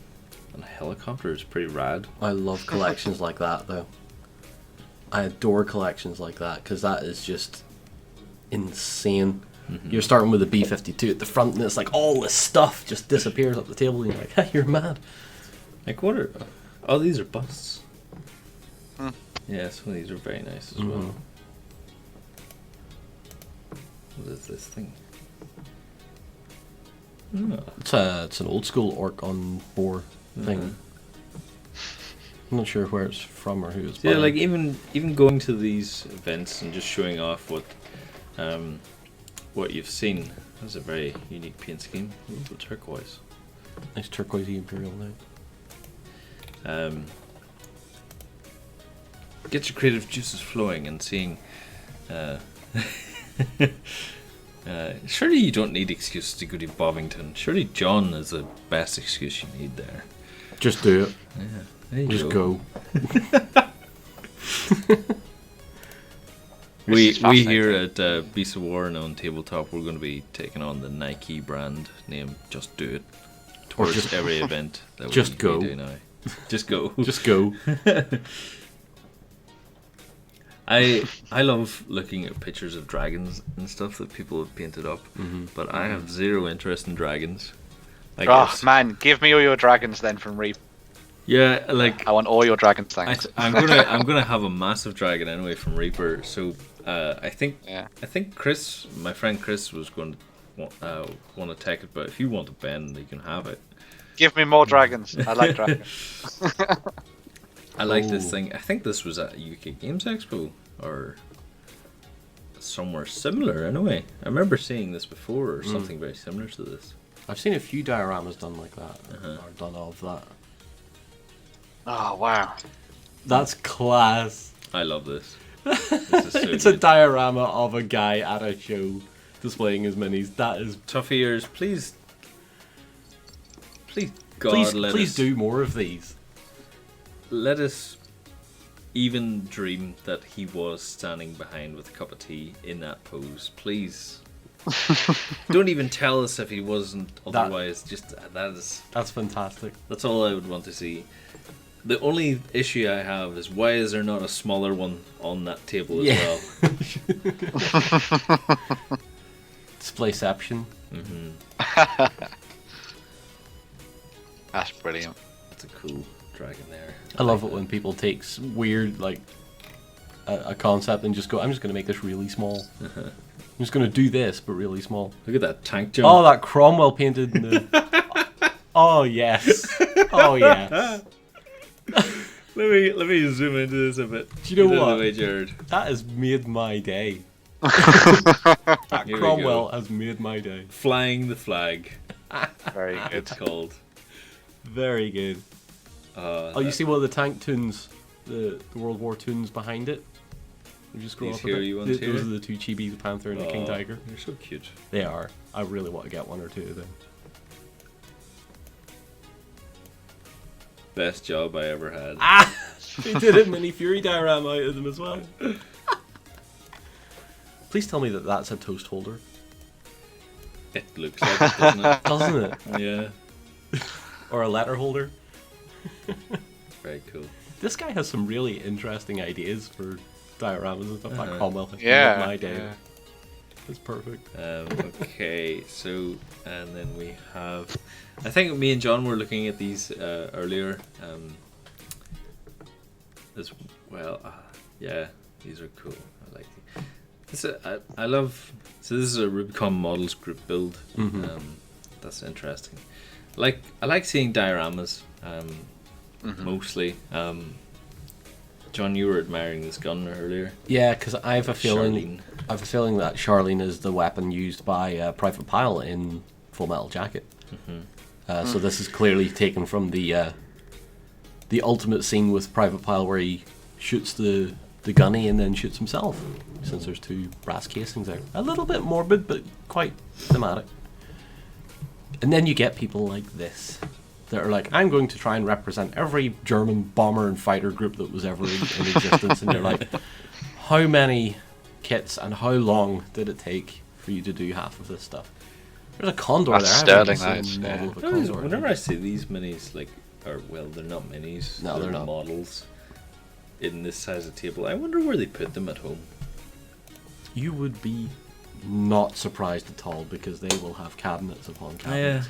helicopter is pretty rad. I love collections like that, though. I adore collections like that because that is just insane. You're starting with a B-52 at the front, and it's like all this stuff just disappears up the table, and you're like, hey, you're mad. Like what are? Oh, these are busts. Yeah, some of these are very nice as well. What is this thing? Oh. It's an old school orc on boar thing. I'm not sure where it's from or who it's by. Yeah, like even going to these events and just showing off what you've seen. That's a very unique paint scheme. Ooh, turquoise. Nice turquoisey Imperial now. Get your creative juices flowing and seeing. Surely you don't need excuses to go to Bovington. Surely John is the best excuse you need there. Just do it. Yeah, there you Just go. We here at Beast of War and OnTableTop, we're going to be taking on the Nike brand name Just Do It towards just every event that just we go. do now. Just go. Just go. I love looking at pictures of dragons and stuff that people have painted up, but I have zero interest in dragons. Man, give me all your dragons then from Reap. Yeah, like I want all your dragons, thanks. I'm gonna have a massive dragon anyway from Reaper. So I think Chris, my friend Chris, was going to want to take it, but if you want it, Ben, you can have it. Give me more dragons. I like dragons. I like this thing. I think this was at UK Games Expo or somewhere similar. Anyway, I remember seeing this before or something very similar to this. I've seen a few dioramas done like that, or done of that. Oh, wow. That's class. I love this. This is so It's good. a diorama of a guy at a show displaying his minis. That is... Tough ears, please, God, Please do more of these. let us even dream that he was standing behind with a cup of tea in that pose, please. Don't even tell us if he wasn't. Otherwise, just That's fantastic. that's all I would want to see. The only issue I have is why is there not a smaller one on that table as well? Displayception. That's brilliant. That's a cool dragon there. I love it when people take weird, like, a concept and just go, I'm just going to make this really small. I'm just going to do this, but really small. Look at that tank jump. Oh, that Cromwell painted in the... Oh, yes. Oh, yes. Let me zoom into this a bit. Do you know what? Way, Jared. That has made my day. That Cromwell has made my day. Flying the flag. Very good. It's called. Very good. You see one of the tank tunes, the World War tunes behind it? You just scroll up a bit. Those are the two chibis, the Panther and the King Tiger. They're so cute. They are. I really want to get one or two of them. Best job I ever had. They did a mini Fury diorama out of them as well. Please tell me that that's a toast holder. It looks like it, doesn't it? Doesn't it? Yeah. Or a letter holder. Very cool. This guy has some really interesting ideas for dioramas and stuff. Like Cromwell has Yeah. made my day. Yeah. It's perfect. Okay, so and then we have. I think me and John were looking at these earlier. As well, yeah, these are cool. I like them. I love. So this is a Rubicon Models group build. That's interesting. I like seeing dioramas. Mostly. John, you were admiring this gun earlier. Yeah, because I have a feeling. Charlene. I have a feeling that Charlene is the weapon used by Private Pile in Full Metal Jacket. So this is clearly taken from the ultimate scene with Private Pile where he shoots the gunny and then shoots himself. Since there's two brass casings there, a little bit morbid but quite thematic. And then you get people like this that are like, I'm going to try and represent every German bomber and fighter group that was ever in existence, and you're like, how many kits and how long did it take for you to do half of this stuff? There's a Condor That's there. I haven't sterling, seen that a is, model of a Condor. Whenever I see these minis, they're not minis. No, they're not. Models in this size of table. I wonder where they put them at home. You would be not surprised at all because they will have cabinets upon cabinets.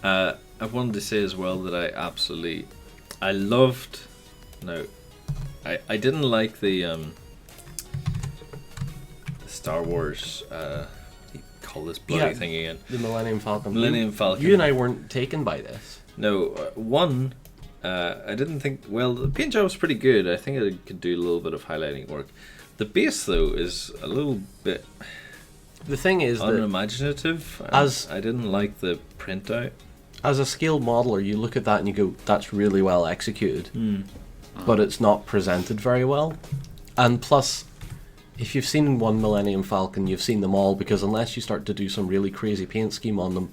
I wanted to say as well that I loved. No, I didn't like the Star Wars. You call this bloody thing again? The Millennium Falcon. Millennium Falcon. You and I weren't taken by this. No, I didn't think. Well, the paint job was pretty good. I think I could do a little bit of highlighting work. The base though is a little bit. The thing is that unimaginative. I didn't like the printout. As a skilled modeler, you look at that and you go, that's really well executed. But it's not presented very well. And plus, if you've seen one Millennium Falcon, you've seen them all, because unless you start to do some really crazy paint scheme on them,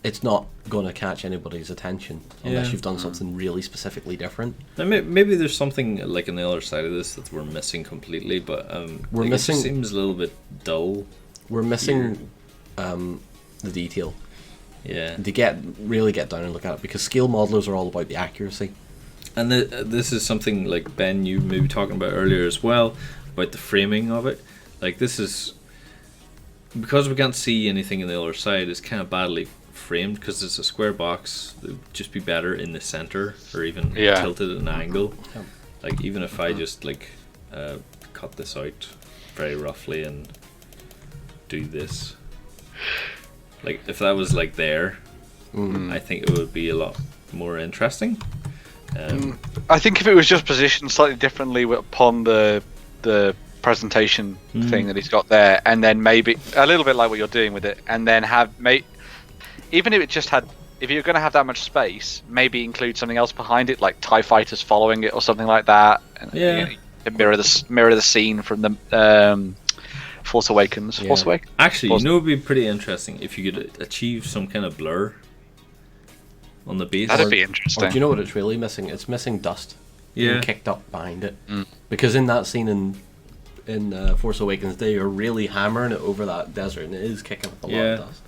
it's not going to catch anybody's attention unless you've done something really specifically different. Now, maybe there's something like on the other side of this that we're missing completely, but we're missing. It seems a little bit dull. We're missing the detail. Yeah. To really get down and look at it, because scale modelers are all about the accuracy. And this is something like Ben, you maybe talking about earlier as well, about the framing of it. Like this is because we can't see anything on the other side. It's kind of badly framed because it's a square box. It would just be better in the center or even tilted at an angle. Like even if I just cut this out very roughly and do this. Like if that was like there, I think it would be a lot more interesting. I think if it was just positioned slightly differently upon the presentation thing that he's got there, and then maybe a little bit like what you're doing with it, and then even if it just had, if you're going to have that much space, maybe include something else behind it, like TIE fighters following it or something like that. And, mirror the scene from the Force Awakens. Yeah. Force Awakens. Actually, you know, it would be pretty interesting if you could achieve some kind of blur on the base. That'd be Or interesting. do you know what it's really missing? It's missing dust. Yeah. Being kicked up behind it. Because in that scene in Force Awakens, they are really hammering it over that desert, and it is kicking up a lot of dust.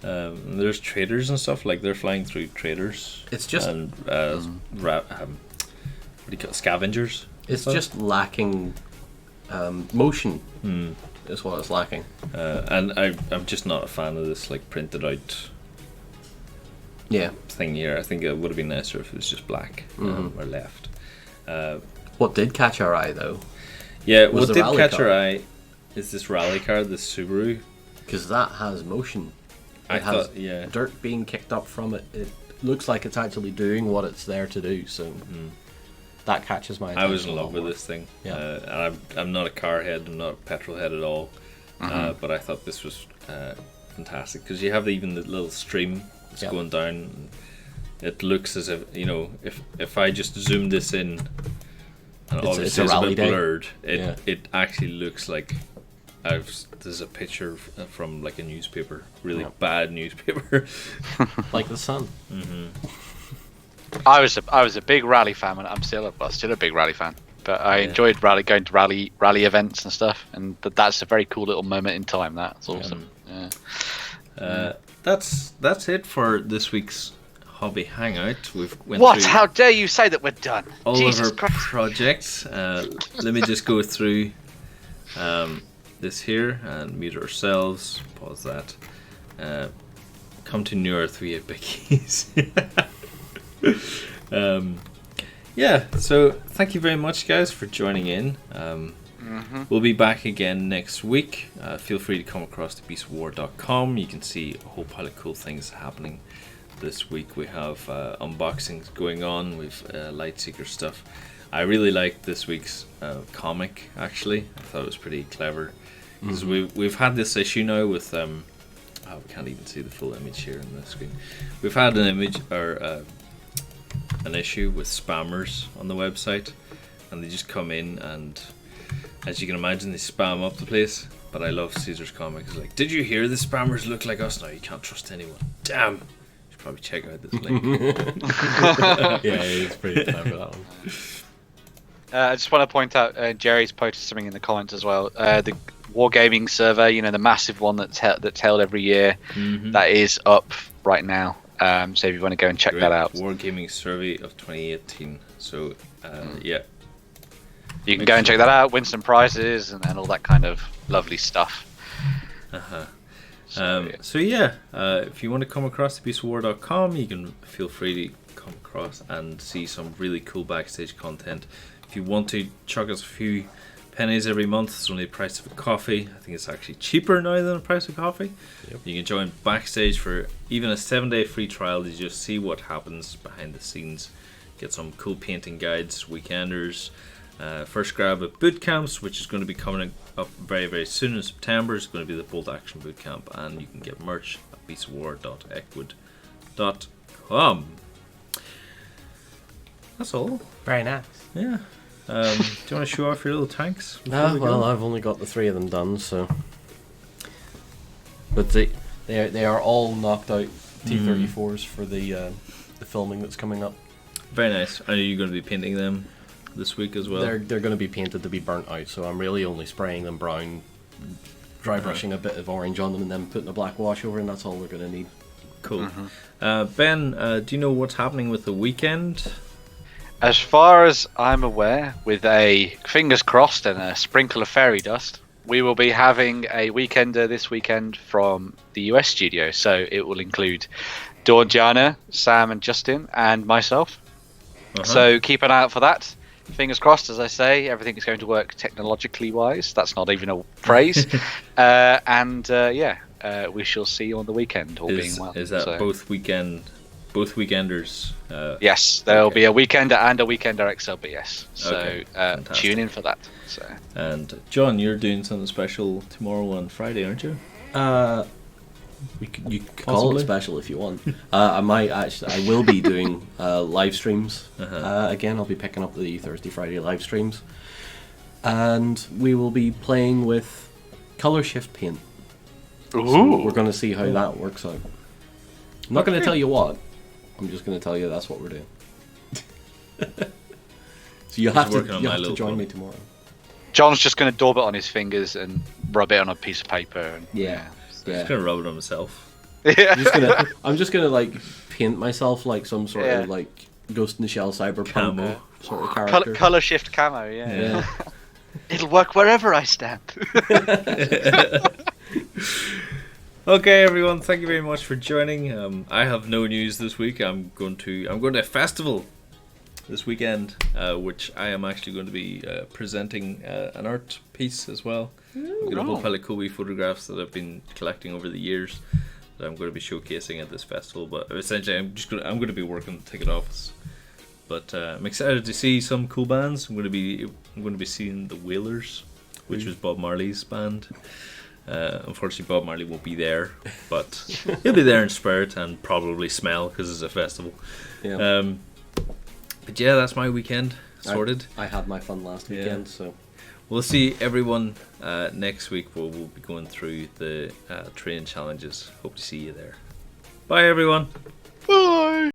There's traders and stuff, like they're flying through traders. It's just and what do you call it? Scavengers. It's just lacking motion. Is what it's lacking. And I'm just not a fan of this like printed out thing here. I think it would have been nicer if it was just black or left. What did catch our eye though? Yeah, what the did rally catch card. our eye is this rally card, this Subaru. Because that has motion. It has dirt being kicked up from it. It looks like it's actually doing what it's there to do. So that catches my attention. I was in love with this thing. Yeah. And I'm not a car head. I'm not a petrol head at all. But I thought this was fantastic because you have even the little stream that's going down. And it looks as if, you know, if I just zoom this in, and obviously it's a bit blurred, it actually looks like there's a picture from like a newspaper, really bad newspaper, like the sun. I was a big rally fan, and I'm still a big rally fan. But I enjoyed going to rally events and stuff, and that's a very cool little moment in time. That's awesome. That's it for this week's Hobby Hangout. We've went What? through How dare you say that we're done? all Jesus of our Christ. projects. Let me just go through this here and mute ourselves. Pause that. Come to New Earth, we have biggies. So thank you very much, guys, for joining in. We'll be back again next week. Feel free to come across to beastofwar.com. You can see a whole pile of cool things happening this week. We have unboxings going on. We've Lightseeker stuff. I really liked this week's comic, actually. I thought it was pretty clever. Because we've had this issue now with... we can't even see the full image here on the screen. We've had an image, or an issue with spammers on the website. And they just come in and, as you can imagine, they spam up the place. But I love Caesar's comic. It's like, did you hear the spammers look like us? No, you can't trust anyone. Damn! You should probably check out this link. It's pretty clever, that one. I just want to point out, Jerry's posted something in the comments as well. The Wargaming survey, you know, the massive one that's held every year, that is up right now. So if you want to go and check that out. Wargaming survey of 2018. So, You can go and check that out, win some prizes, and all that kind of lovely stuff. If you want to come across to beastofwar.com, you can feel free to come across and see some really cool backstage content. If you want to chuck us a few pennies every month, it's only the price of a coffee. I think it's actually cheaper now than the price of coffee. You can join backstage for even a 7-day free trial to just see what happens behind the scenes. Get some cool painting guides, weekenders, first grab at boot camps, which is going to be coming up very, very soon in September. It's going to be the Bolt Action Boot Camp, and you can get merch at beastofwar.eckwood.com. That's all. Very nice. Yeah. Do you want to show off your little tanks? Well, I've only got the 3 of them done, so. But they are all knocked out T-34s for the filming that's coming up. Very nice. Are you going to be painting them this week as well? They're going to be painted to be burnt out, so I'm really only spraying them brown, dry brushing a bit of orange on them, and then putting a black wash over, and that's all we're going to need. Cool. Ben, do you know what's happening with the weekend? As far as I'm aware, with a fingers crossed and a sprinkle of fairy dust, we will be having a weekender this weekend from the US studio. So it will include Dawn, Jana, Sam and Justin and myself. So keep an eye out for that. Fingers crossed, as I say, everything is going to work technologically wise. That's not even a phrase. We shall see you on the weekend, all being well. Is that both weekenders? Yes, there'll be a weekender and a weekender XL, but yes. So tune in for that. So. And John, you're doing something special tomorrow on Friday, aren't you? You can call it special if you want. I will be doing live streams. Again, I'll be picking up the Thursday, Friday live streams. And we will be playing with color shift paint. So we're going to see how that works out. I'm not going to tell you what. I'm just going to tell you that's what we're doing. So you have to join me tomorrow. John's just going to daub it on his fingers and rub it on a piece of paper. And, He's going to rub it on himself. Yeah. I'm just gonna like paint myself like some sort Yeah. of like Ghost in the Shell cyberpunk Camo. sort of character. Color shift camo. Yeah. Yeah. It'll work wherever I stand. Okay, everyone, thank you very much for joining. I have no news this week. I'm going to a festival this weekend, which I am actually going to be presenting an art piece as well. I've got a whole pile of Kobe photographs that I've been collecting over the years that I'm going to be showcasing at this festival. But essentially, I'm going to be working the ticket office. But I'm excited to see some cool bands. I'm going to be seeing the Wailers, which was Bob Marley's band. Unfortunately, Bob Marley won't be there, but he'll be there in spirit and probably smell because it's a festival. Yeah. But yeah, that's my weekend sorted. I had my fun last weekend, so we'll see everyone next week. We'll be going through the train challenges. Hope to see you there. Bye, everyone. Bye.